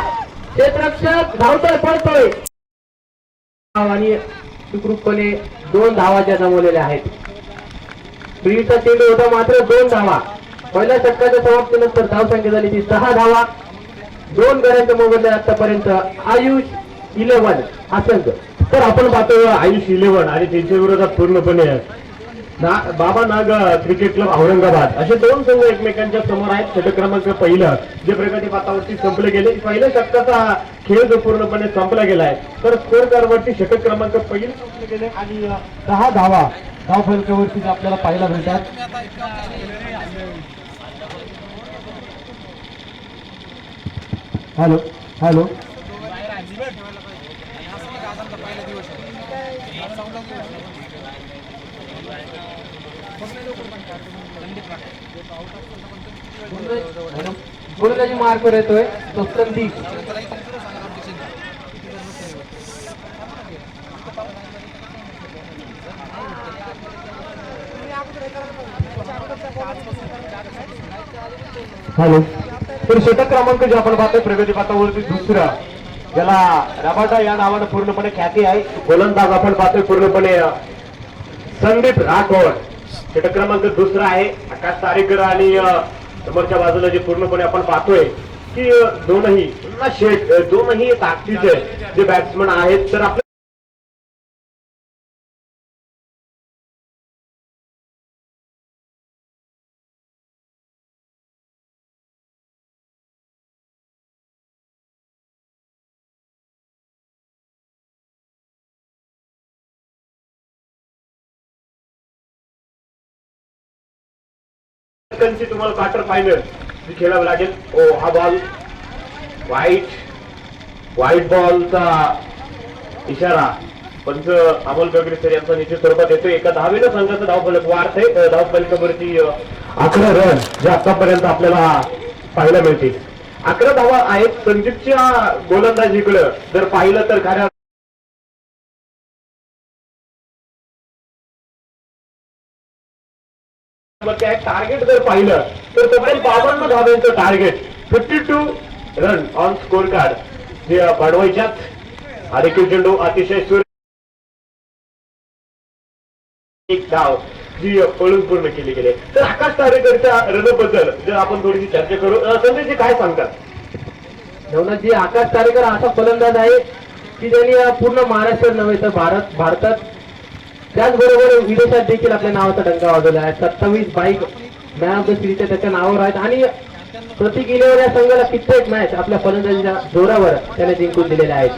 क्षेत्ररक्षक धावतोय पडतोय आणि सुखरूपपणे 2 धावा ज्या जमवलेल्या आहेत. ब्रीडचा चेंडू होता मात्र 2 धावा. पहिल्या षटकाच्या समाप्तीनंतर धावसंख्या झाली ती 6 धावा. 2 गड्यांच्या मोबदल्यात आतापर्यंत आयुष 11 हा संघ. तर आपण पाहतो आयुष 11 आणि त्यांच्या विरोधात पूर्णपणे बाबा नाग क्रिकेट क्लब औरंगाबाद असे 2 संघ एकमेकांच्या समोर आहेत. षटक क्रमांक पहिलं जे प्रगती पातावरती संपले गेले. पहिल्या षटकाचा खेळ जो पूर्णपणे संपला गेलाय तर स्कोर कार्डवरती षटक क्रमांक पहिलं संपले गेले आणि 10 धावा धाव फलकावरती आपल्याला पाहायला मिळतात. हॅलो हॅलो गोलंदाजी मार्कवर येतोय तो संदीप. हॅलो तर षटक क्रमांक जे आपण पाहतोय प्रगती पातावरती दुसरा ज्याला रबाटा या नावानं पूर्णपणे ख्याती आहे. गोलंदाज आपण पाहतोय पूर्णपणे संदीप राठोड. षटक क्रमांक दुसरा आहे. आकाश तारेकर आणि समोरच्या बाजूला जे पूर्णपणे आपण पाहतोय की दोनही ताकदीचे जे बॅट्समन आहेत. तर आपल्या तुम्हाला क्वार्टर फायनल जी खेळावं लागेल. हा बॉल व्हाईट बॉलचा इशारा पंच अमोल गगरे सर यांचा निश्चित स्वरूपात येतो. एका 10व्या संघाचं धावफलक वाढतंय. धावफलकावरती 11 रन जे आतापर्यंत आपल्याला पाहायला मिळतील. 11 धावा आहेत. संदीपच्या गोलंदाजीकडे जर पाहिलं तर खऱ्या टार्गेट जर पाहिलं तर तोपर्यंत 52 धावांचं target 52 run on score card जे वाढवायच्यात. देखील चेंडू अतिशय एक धाव जी पळून पूर्ण केली गेली. तर आकाश तारेकरच्या रनबद्दल जर आपण थोडीशी चर्चा करू. संजयजी काय सांगतात? नवनाथजी आकाश तारेकर असा फलंदाज आहे की त्यांनी पूर्ण महाराष्ट्र नव्हे तर भारतात त्याचबरोबर विदेशात देखील आपल्या नावाचा डंका वाजवला आहे. 27 बाईक मॅन ऑफ द सिरीजच्या त्याच्या नावावर आहेत आणि प्रति गेल्यावर या संघाला कित्येक मॅच आपल्या फलंदाजीच्या जोरावर त्याने जिंकून दिलेल्या आहेत.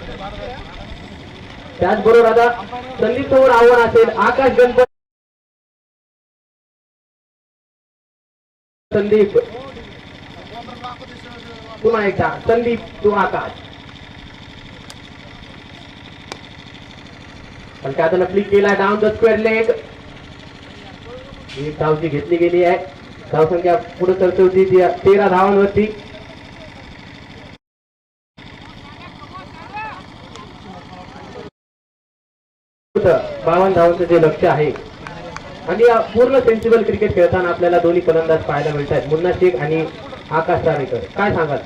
त्याचबरोबर आता संदीप समोर आव्हान असेल. आकाश गणपत संदीप पुन्हा एकदा संदीप तू आकाश पण त्यातून फ्लिक केला डाऊन द स्क्वेअर लेग. एक धावची घेतली गेली आहे. धावसंख्या पुढे सरते होती 13 धावांवरती. बावन्न धावांचं जे लक्ष आहे आणि या पूर्ण सेन्सिबल क्रिकेट खेळताना आपल्याला दोन्ही फलंदाज पाहायला मिळत आहेत. मुन्ना शेख आणि आकाश तारेकर. काय सांगाल?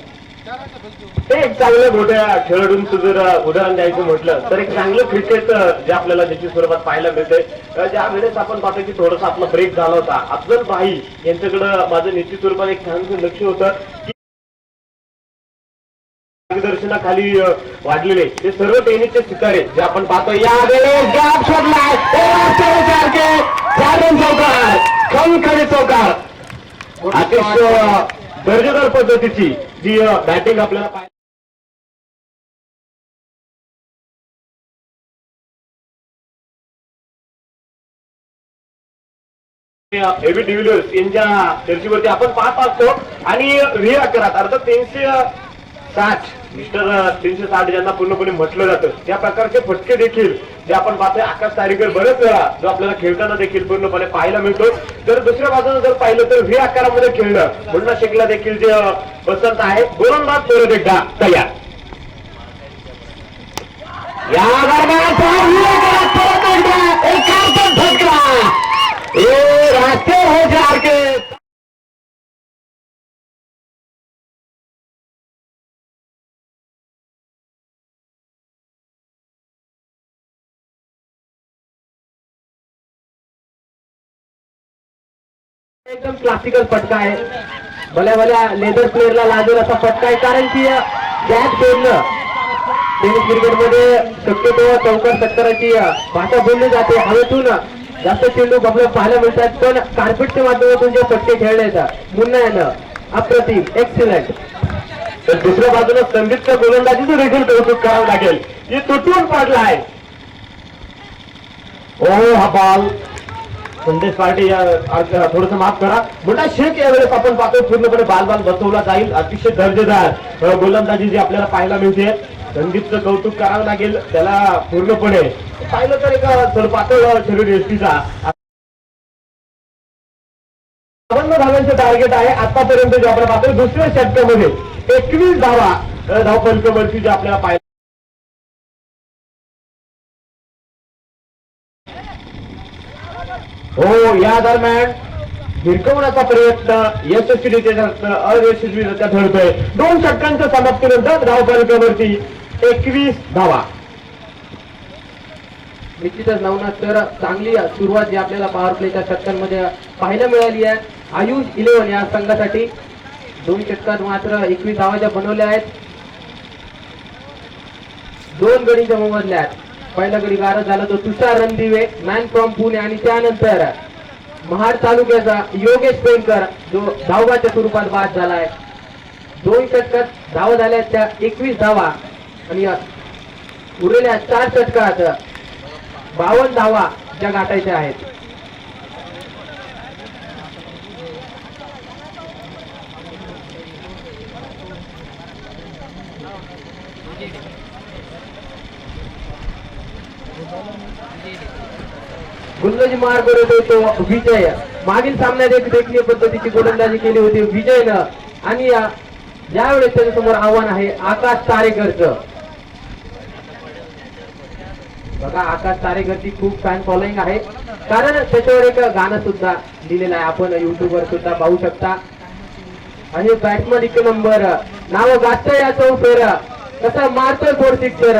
एक चांगल्या मोठ्या खेळाडूंचं जर उदाहरण द्यायचं म्हटलं तर एक चांगलं क्रिकेट जे आपल्याला निश्चित स्वरूपात पाहायला मिळतंय. ज्या वेळेस आपण पाहतो की थोडासा आपला ब्रेक झाला होता. अफजल भाई यांच्याकडं माझं निश्चित स्वरूपात एक छानसं लक्ष होतं की मार्गदर्शनाखाली वाढलेले ते सर्व टेनिसचे सितारे जे आपण पाहतो. या वेळेस गॅप सोडलाय चौकार अतिशय दर्जेदार पद्धतीची जी बॅटिंग आपल्याला पाहायला एबी डिव्हिलियर्स यांच्या जर्सीवरती आपण पाहत असतो आणि V11 अर्थात त्यांचे 360 मिस्टर 360 ज्यांना पूर्णपणे म्हटलं जातं त्या प्रकारचे फटके देखील जे आपण पाहतोय आकाश तारेकर बरेच वेळा जो आपल्याला खेळताना देखील पूर्णपणे पाहायला मिळतो. तर दुसऱ्या बाजूने जर पाहिलं तर व्ही आकारामध्ये खेळणं मुन्ना शेखला देखील जे पसंत आहे. गोलंदाज परत एकदा तयार. या दरम्यान परत एकदा एकांतर फटका रास्ते हो जार के एकदम क्लासिकल फटका आहे. भल्या भल्या लेदर प्लेअरला लागेल असा फटका आहे, कारण की गॅप सोडणं टेनिस क्रिकेटमध्ये शक्यतो चौकार सत्तराची भाषा बोलली जाते. हवेतून जास्त चेंडू आपल्याला पाहायला मिळतात, पण कार्पेटच्या माध्यमातून जे फटके खेळले येतात मुन्ना यानं अप्रतिम एक्सिलंट. तर दुसऱ्या बाजूला संदीपच्या गोलंदाजीचं देखील कौतुक करावं लागेल. हे तुटून पडला आहे. ओ हा बॉल संदेश पार्टी थोडस माफ करा. मोठा शेख यावेळेस आपण पाहतो पूर्णपणे बाल बसवला जाईल. अतिशय दर्जेदार गोलंदाजी जी आपल्याला पाहायला मिळते. संदीपचं कौतुक करावं लागेल. त्याला पूर्णपणे पाहिलं तर एक पातळ शरीर एसटीचा 52 धावांचं टार्गेट आहे आतापर्यंत जे आपण पाहतो. दुसऱ्या षटकामध्ये 21 धावफलकावरती जे आपल्याला पाहिलं. हो या दरम्यान भिरकवण्याचा प्रयत्न यशस्वीरित्या अयशस्वीरित्या ठरतोय. 2 षटकांच्या समाप्तीनंतर धावफलकावरती 21 धावा. निश्चितच नवनाथ तर चांगली सुरुवात जी आपल्याला पॉवर प्लेच्या षटकांमध्ये पाहायला मिळाली आहे. आयुष 11 या संघासाठी 2 षटकात मात्र 21 धावा ज्या बनवल्या आहेत. 2 गडीच्या मोबदल्या आहेत. पहिला गडी गारद झाला तो तुषार रणदिवे मॅन फ्रॉम पुणे, आणि त्यानंतर महाड तालुक्याचा योगेश पेंडकर जो धावबाच्या स्वरूपात बाद झाला आहे. 2 षटकात धावा झाल्या त्या 21 धावा, आणि उरलेल्या 4 षटकात 52 धावा ज्या गाठायच्या आहेत. गोलंदाजी मार्ग करत होतो विजय. मागील सामन्यात एक देखील पद्धतीची गोलंदाजी केली होती विजयनं, आणि यावेळेस त्याच्यासमोर आव्हान आहे आकाश तारेकरचं. बघा आकाश तारेकरची खूप फॅन फॉलोइंग आहे, कारण त्याच्यावर एक गाणं सुद्धा लिहिलेलं आहे. आपण युट्यूबवर सुद्धा पाहू शकता. आणि बॅट्समन 1 नंबर नाव गाजतंय या चौफेर, कसं मारतोय 4 सिक्सर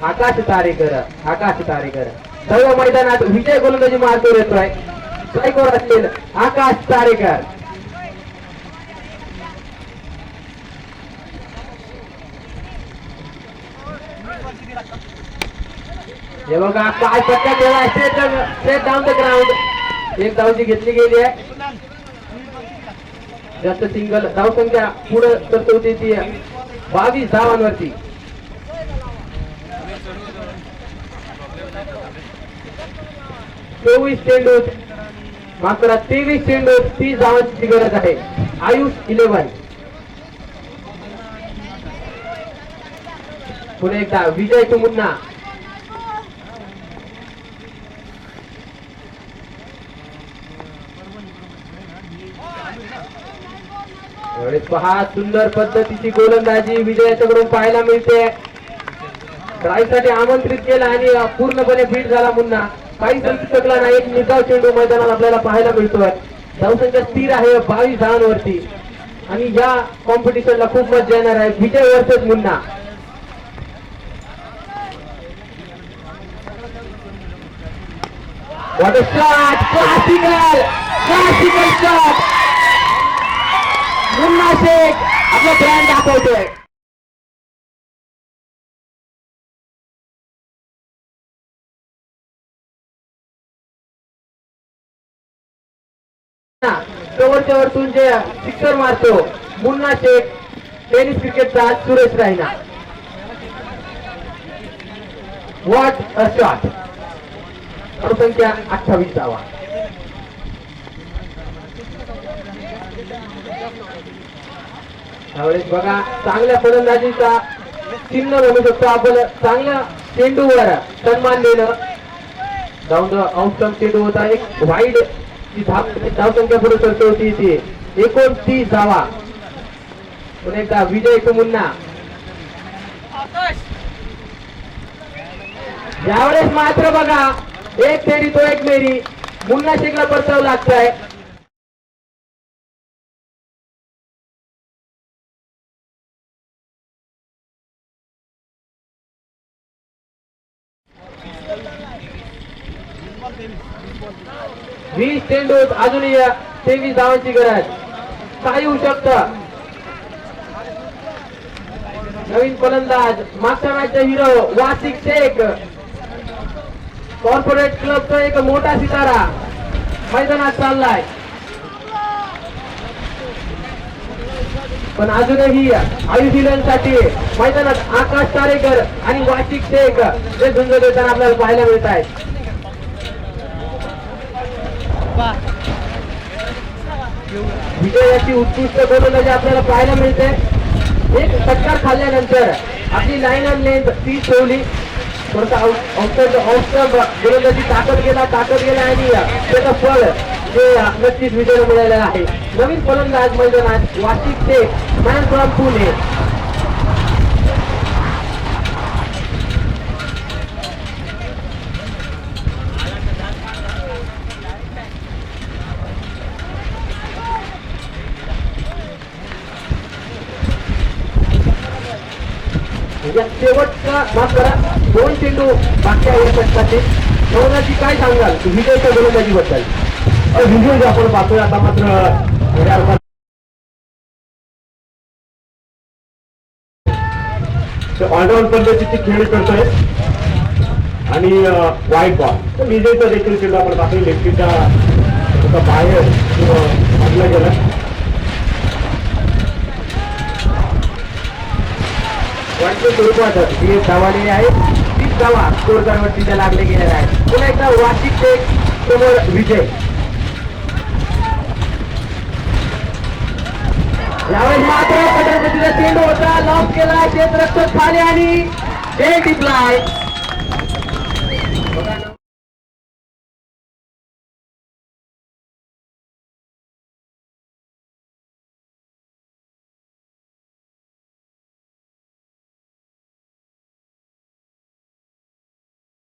आकाश तारेकर. आकाश तारेकर सर्व मैदानात विजय गोलंदाजी मारतो येतोय. स्ट्राईकवर असतील आकाश तारेकर. हे बघा काय पट्ट्या केला. Straight down the ground. 1 धावची घेतली गेली आहे. जास्त सिंगल धावसंख्या पुढे तरतवते ती 22 धावांवरती. चोवीस चेंडूत मात्र 23 चेंडूत 30 धावांची गरज आहे. आयुष 11. पुन्हा एकदा विजय टू मुन्ना. पहा सुंदर पद्धतीची गोलंदाजी विजयाच्याकडून पाहायला मिळते. ड्राईव्हसाठी आमंत्रित केला आणि पूर्णपणे बीट झाला मुन्ना. काही संधी शकला नाही. एक निकाल चेंडू मैदानात आपल्याला पाहायला मिळतोय. धावसंख्या स्थिर आहे 22 धावांवरती, आणि या कॉम्पिटिशनला खूप मजा येणार आहे. Vijay versus Munna. What a shot! Classical shot! Munna Shaikh आपला ब्रँड दाखवतोय. कव्हरच्या वरतून जे सिक्सर मारतो मुन्ना शेख, टेनिस क्रिकेटचा सुरेश रायना. What a shot. संख्या 28 धावा. त्यावेळेस बघा चांगल्या फलंदाजीचा चिन्ह म्हणू शकतो आपण. चांगल्या चेंडूवर सन्मान देणं. डाऊन आउटस्टंप चेंडू होता. एक वाईड धावसंख्या पुढे सरते होती ती 29 धावा. पुन्हा एकदा विजय कुमुन्ना. यावेळेस मात्र बघा एक तेरी तो एक मेरी. मुन्ना शेखला परतावं लागतंय. वीस चेंडूत अजूनही 23 धावांची गरज. काय होऊ शकतं. नवीन फलंदाज मागच्या मॅचचा हिरो वासिक शेख. कॉर्पोरेट क्लबचा एक मोठा सितारा मैदानात चाललाय. पण अजूनही आयुर्वेदांसाठी मैदानात आकाश तारेकर आणि वासिक शेख हे झुंज देताना आपल्याला पाहायला मिळत आहेत. विजयाची उत्कृष्ट गोलंदाजी आपल्याला पाहायला मिळते. एक षटकार खाल्ल्यानंतर आपली लाईन अँड लेंथ 30 ठेवली. गोलंदाजी ताकद गेला आणि त्याचं फळ जे नक्कीच विजय मिळालेलं आहे. नवीन फलंदाज मैदानात वासिक शेख मॅन फ्रॉम पुणे. शेवटचा माफ करा 2 चेंडू बाकी आहे षटकाचे. नवनाची काय सांगाल विजयच्या गोलंदाजी बद्दल. विजय जे आपण पाहतोय आता मात्र ऑलराऊंड पद्धतीची खेळ करतोय आणि वाईट बॉल. विजयचा देखील चेंडू आपण पाहतोय लेफ्टीच्या बाहेर मारला गेला. स्वरूपात 20 धावाले आहेत. 30 धावा स्कोर करवरती लागले गेलेले आहेत. पुन्हा एकदा वासिक शेख समोर विजय. यावेळेस मात्र छत्रपतीचा चेंडू होता. लॉक केला. क्षेत्ररक्षक खाली आणि चेंड टिपलाय.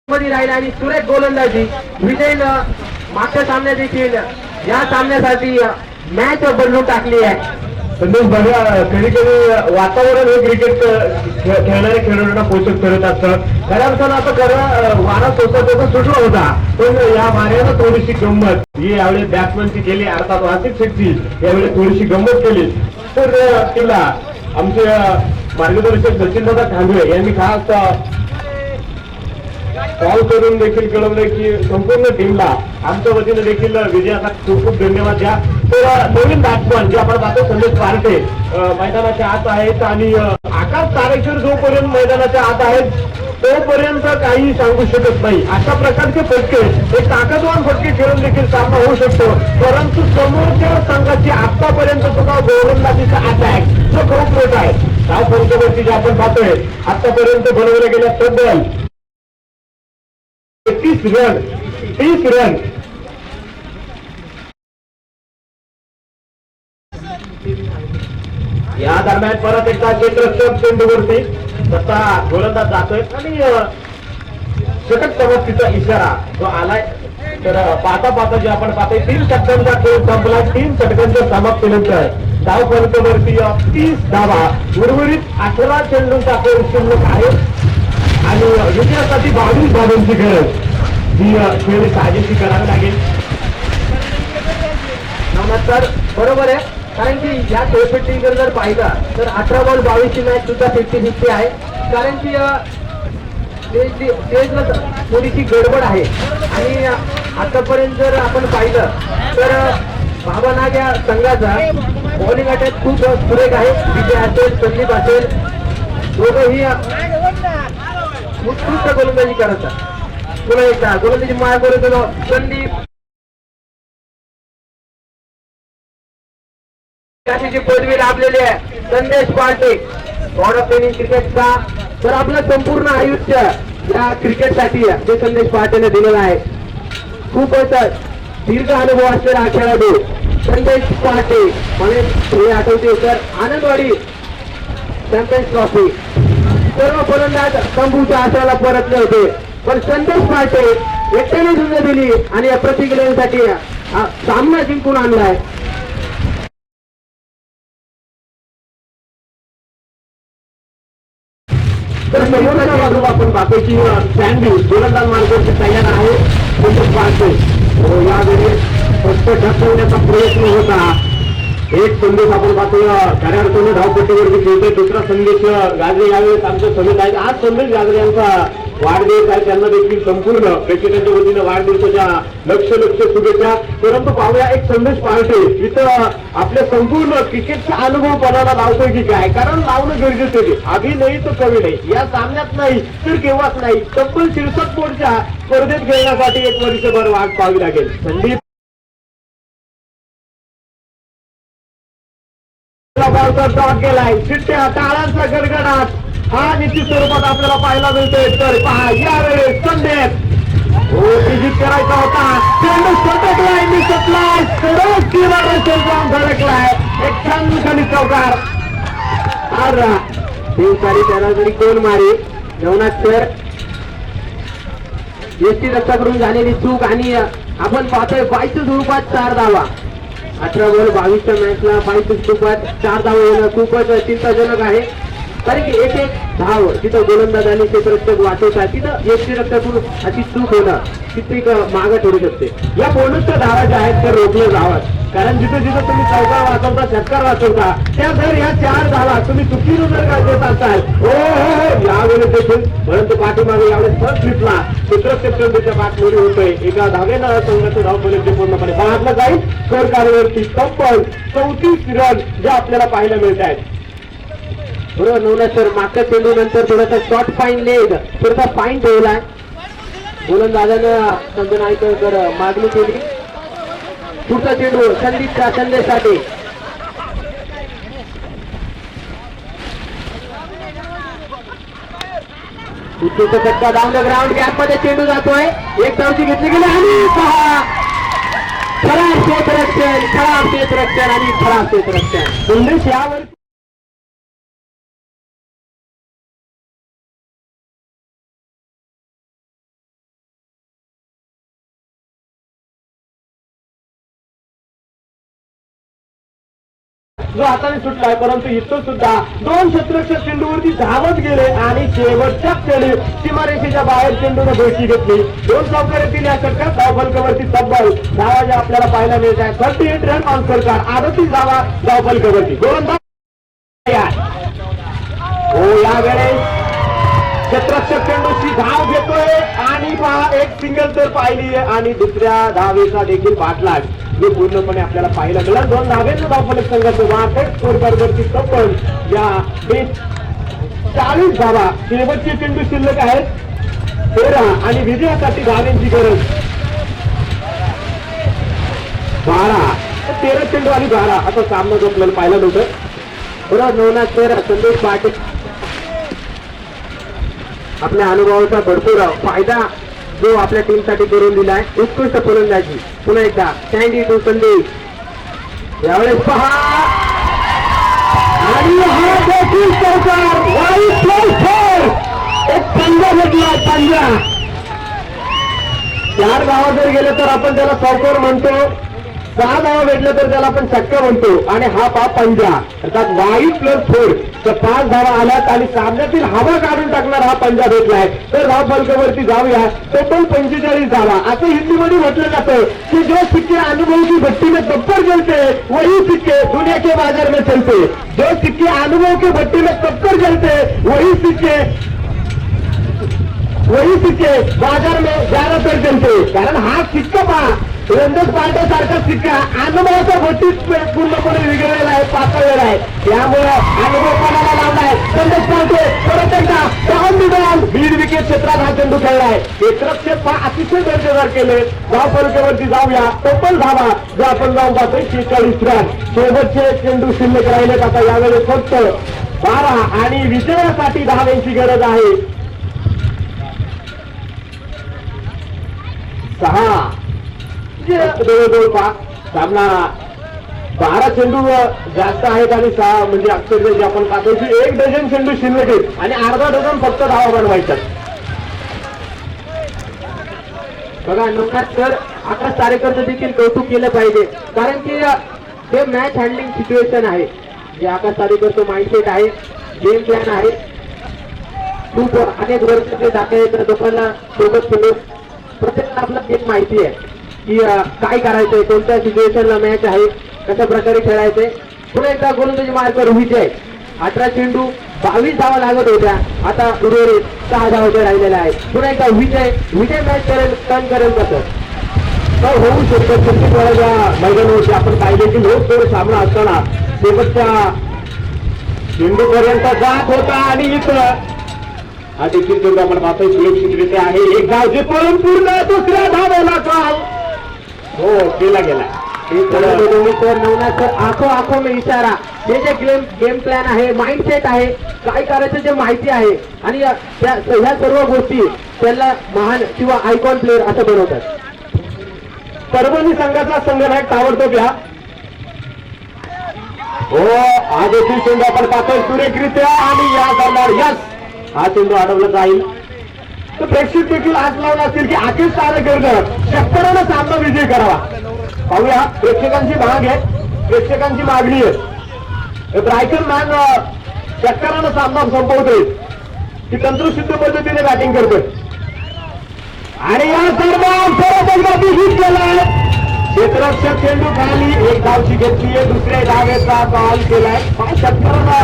मध्ये राहिला आणि सुरेख गोलंदाजी. विजयनं मागच्या सामन्यात देखील या सामन्यासाठी मॅच बदलून टाकली आहे. संदेश बघा कधी कधी वातावरण हे क्रिकेट खेळणाऱ्या खेळाडूंना पोषक ठरत असतं. खऱ्या अर्थानं आता खरं वारा तोसा सुटला होता. पण या वाऱ्यानं थोडीशी गंमत ही यावेळी बॅट्समॅनची केली. अर्थात वासिक शेखची यावेळी थोडीशी गंमत केली. तर तिला आमचे मार्गदर्शक सचिनदादा खांडवे यांनी खास कॉल करून देखील कळवलंय की संपूर्ण टीमला आमच्या वतीने देखील विजयाचा खूप खूप धन्यवाद द्या. तर नवीन बॅट्समन जे आपण पाहतो संदेश पार्टे मैदानाच्या आत आहेत आणि आकाश तारेकर जोपर्यंत मैदानाच्या आत आहेत तोपर्यंत काही सांगू शकत नाही. अशा प्रकारचे फटके एक ताकदवान फटके खेळून देखील सामना होऊ शकतो. परंतु समोरच्या संघाची आतापर्यंत सुद्धा गोलंदाजीचा अटॅक जो खूप मोठा आहे. त्या पंचवर्ती जे आपण पाहतोय आतापर्यंत बनवल्या गेल्या तब्बल 30 रन. या दरम्यान परत एकदा क्षेत्ररक्षक चेंडूवरती तसा गोलंदाज जातोय आणि षटक समाप्तीचा इशारा जो आलाय. तर पाहता जे आपण पाहतोय 3 षटकांचा खेळ संपला. 3 षटकांच्या समाप्तीनंतर धाव फलकावरती 30 धावा. उर्वरित 18 चेंडूंचा खेळ शिल्लक आहे आणि विजयासाठी 22 धावांची गरज ही खेळ साजेशी करावी लागेल. नमस्कार बरोबर आहे. कारण की या खेळपट्टीकडे जर पाहिलं तर 18 बॉल 22 मॅच सुद्धा 50-50 आहे. कारण की स्टेजला थोडीशी गडबड आहे आणि आतापर्यंत जर आपण पाहिलं तर बाबा नाग या संघाचा बॉलिंग अटॅक खूप सुरेख आहे. विजय असेल संदीप असेल दोघंही उत्कृष्ट गोलंदाजी करत. पुन्हा एकदा गोलंदाजी मार गोलंदाज संदीप पदवी लाभलेली आहे. संदेश पार्टे गॉड ऑफ टेनिंग क्रिकेटचा. तर आपलं संपूर्ण आयुष्य या क्रिकेटसाठी जे संदेश पार्टेने दिलेलं आहे. खूपच दीर्घ अनुभव असलेला हा खेळाडू संदेश पार्टे. मला हे आठवते तर आनंदवाडी चॅम्पियन्स ट्रॉफी सर्व फलंदाज तंबूच्या आश्रयाला परतले होते, पण संदेश पार्टे एकट्याने झुंज दिली आणि या प्रतिक्रियांसाठी सामना जिंकून आणलाय. तर समोरच्या बाजूला आपण बाकीची सँडविच गोलंदाज मार्गाची तयार आहे संदेश पार्टे. यावेळी फक्त ढकलण्याचा प्रयत्न होता. एक संदेश आपण पाहतो खऱ्या अर्थाने धावपट्टीवरती खेळतोय. दुसरा संदेश गाजरे यावेळेस आमच्या समेत आहेत. आज संदेश गाजरे यांचा वाढदिवस आहे, त्यांना देखील संपूर्ण प्रेक्षकांच्या वतीनं वाढदिवसाच्या लक्ष शुभेच्छा. परंतु पाहूया एक संदेश पार्टे इथं आपल्या संपूर्ण क्रिकेटचा अनुभव पणाला लावतोय की काय, कारण लावणं गरजेचं आहे. अभि नाही तर कवी नाही, या सामन्यात नाही तर केव्हाच नाही. तब्बल 63 बोर्डच्या स्पर्धेत खेळण्यासाठी एक वर्षभर वाट पाहावी लागेल. संदीप केलाय चिट्ट्या टाळांचा गडगडाट हा निश्चित स्वरूपात आपल्याला पाहायला मिळतोय. तर पहा यावेळेस संदेश विजित करायचा होता, चेंडू सटकलाय निसटलाय सरळ किनाऱ्यावर जाऊन धडकलाय. एक छान चौकार. अरे तीन सारी त्याला जरी कोण मारी नवनाथ सर एसटी रस्त्याकडून झालेली चूक आणि आपण पाहतोय 22 स्वरूपात 4 धावा. 18 बॉल 22च्या मॅचला 22 स्वरूपात 4 धावा येणं खूपच चिंताजनक आहे. कारण की एक धाव तिथं गोलंदाज आणि क्षेत्ररक्षक वाचवतात, तिथं एसटी रक्षकातून अशी चूक होणं किती मागं ठरू शकते. या बोनसच्या धावा ज्या आहेत त्या रोखल्या जाव्यात, कारण जिथं जिथं तुम्ही चौकार वाचवता षटकार वाचवता त्या जर या 4 धावा तुम्ही चुकीनं जर का देत असाल हो यावेळेस देखील. परंतु पाठीमागे यावेळेस फर्स्ट स्लिपला क्षेत्ररक्षक चेंडूच्या पाठमोरी होतोय. एका धावेनं संघाचं धावफलक पूर्णपणे पाहतलं जाईल. स्कोर कार्डवरती तब्बल 34 रन जे आपल्याला पाहायला मिळत आहेत. बरोबर नवनाथ सर मागच्या चेंडू नंतर थोडासा शॉर्ट फाईन लेग थोडासा फाईन ठेवलाय. गोलंदाजानं संजय नाईकर मागणी केली. पुढचा चेंडू संदीपच्या संदेशसाठी. उत्तुष्ट फटका डाऊन द ग्राउंड गॅप मध्ये चेंडू जातोय. एक धावची घेतली गेली आणि खराब क्षेत्ररक्षण आणि खराब क्षेत्ररक्षण. संदेश यावर जो हाताने सुटलाय, परंतु इथं सुद्धा 2 क्षेत्ररक्षक चेंडूवरती धावत गेले आणि शेवटच्या खेळी सीमारेषेच्या बाहेर चेंडूने गोष्टी घेतली. 2 चौकार येतील या षटकात. धावफलकावरती तब्बल धावा ज्या आपल्याला पाहायला मिळत आहे 38 रन ऑन सरकार. 38 धावा धावफलकावरती. गोलंदाज हो यावेळेस क्षेत्ररक्षक चेंडूची धाव घेतोय आणि पहा एक सिंगल तर पाहिली आणि दुसऱ्या धावेचा देखील पाठलाग जे पूर्णपणे आपल्याला पाहायला मिळालं. 2 धावेचं धावफलक संघाचं वाटत स्कोर कार्डवरती तब्बल या 40 धावा. शेवटचे चेंडू शिल्लक आहेत 13 आणि विजयासाठी धाव्यांची गरज 12. 13 चेंडू आणि 12 असा सामना जो आपल्याला पाहायला नव्हतं. बरोबर नवनाथ सर संदेश पाटील आपल्या अनुभवाचा भरपूर फायदा जो आपल्या टीमसाठी करून दिलाय. उत्कृष्ट फलंदाजी पुन्हा एकदा सँडी टू संदेश. यावेळेस पहा आणि हा देखील चौकार एक पंजा भेटला. पंजा 4 धावा जर गेले तर आपण त्याला चौकार म्हणतो, 6 धावा भेटलं तर त्याला आपण षटका म्हणतो आणि हा पा पंजा अर्थात वाईट +4 तर 5 धावा आल्यात आणि सामन्यातील हवा काढून टाकणार हा पंजा भेटलाय. तर धावफलकावरती जाऊया. टोटल 45 धावा. असं हिंदीमध्ये म्हटलं जातं की जो सिक्के अनुभव की भट्टी में टक्कर जलते वही सिक्के दुनिया के बाजार में चलते. जो सिक्के अनुभव के भट्टी में टक्कर जलते वही सिक्के बाजार में ज्यादातर चलते. कारण हा सिक्का पहा संदेश पार्टे सारखा सिक्का अनुभवाचा भट्टीत पूर्णपणे विघडलेला आहे, पातळलेला आहे. त्यामुळे अनुभव कोणाला लावलाय संदेश पार्टे परत एकदा डाऊन बीड विकेट क्षेत्रात हा चेंडू खेळलाय. क्षेत्ररक्षक अतिशय दर्जेदार तयार केले. धाव फलकावरती जाऊया. टोटल धावा जे आपण जाऊन पाहतोय 46 रन. शेवटचे चेंडू शिल्लक राहिलेत आता यावेळेस फक्त 12 आणि विजयासाठी धावांची गरज आहे. 6 जवळजवळ सामना 12 चेंडू जास्त आहेत आणि 6 म्हणजे अक्षरशः जे आपण पाहतो की 1 डझन चेंडू शिल्लक आहेत आणि अर्धा डझन फक्त धावा बनवायच्यात. बघा नवनाथ सर आकाश तारेकरचं देखील कौतुक केलं पाहिजे, कारण की हे मॅच हँडलिंग सिच्युएशन आहे. जे आकाश तारेकरचं माइंडसेट आहे, गेम प्लॅन आहे, खूप अनेक वर्ष ते जाते लोकांना सोबत खेळून प्रत्येकाला आपला गेम माहिती आहे की काय करायचंय, कोणत्या सिच्युएशनला मॅच आहे, कशा प्रकारे खेळायचंय. पुन्हा एकदा गोलंदाजी मार्क रोहित आहे. 18 चेंडू 22 धावा लागत होत्या, आता उर्वरित 6 धावा राहिलेल्या आहेत. पुन्हा एकदा विजय मॅच करेल, टर्न करेल कसं तर होऊ शकतं. प्रत्येक वेळेला मैदानावरती आपण पाहिले की लोक सामना असताना शेवटच्या चेंडू पर्यंत जात होता आणि इथं हा देखील चेंडू आपण पाहतोय सुरक्षितरित्या आहे. एक धाव जिंकून पूर्ण दुसऱ्या धावेला काल हो केला गेला. नवनाथ सर आखो में इशारा, हे जे गेम प्लॅन आहे, माइंडसेट आहे, काय करायचं जे माहिती आहे आणि ह्या सर्व गोष्टी त्यांना महान किंवा आयकॉन प्लेअर असं बनवतात. परभणी संघाचा संघनायक ताबडतोब या. हो हा देखील चेंडू आपण पाहतोय सुरेखरित्या आणि या दरम्यान यस हा चेंडू अडवला जाईल. तर प्रेक्षक देखील आज लावून असतील की आकेश तारेकर शेतकऱ्यानं सामना विजय करावा. पाहूया प्रेक्षकांची माग आहे, प्रेक्षकांची मागणी आहे. ब्रायकन मॅन शेतकऱ्यानं सामना संपवतोय की तंत्रशुद्ध पद्धतीने बॅटिंग करतोय आणि या दरम्यान परत हिट केलाय. क्षेत्ररक्षक चेंडू खाली एक धावची घेतली आहे, दुसऱ्या धावेचा कॉल केलाय. शेतकऱ्यांना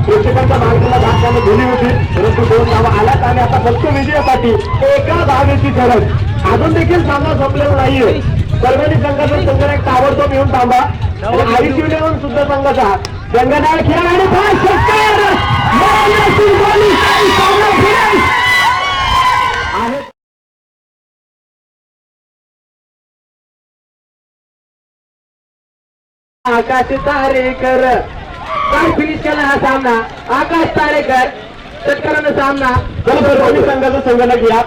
प्रेक्षकांच्या मागणीला भाषाने दिली होती, परंतु 2 धावा आल्यात आणि आता फक्त विजयासाठी एका धावेची गरज. अजून देखील सामना संपलेला नाहीये. परभणी संघाचा संघनायक ताबडतोब येऊन थांबा. आयसीयून सुद्धा संघाचा संघनायक खेळ आणि आकाश तारेकर काय फिनिश केला हा सामना. आकाश तारेकर शेतकऱ्यांना सामना परभणी संघाचा संघनायक या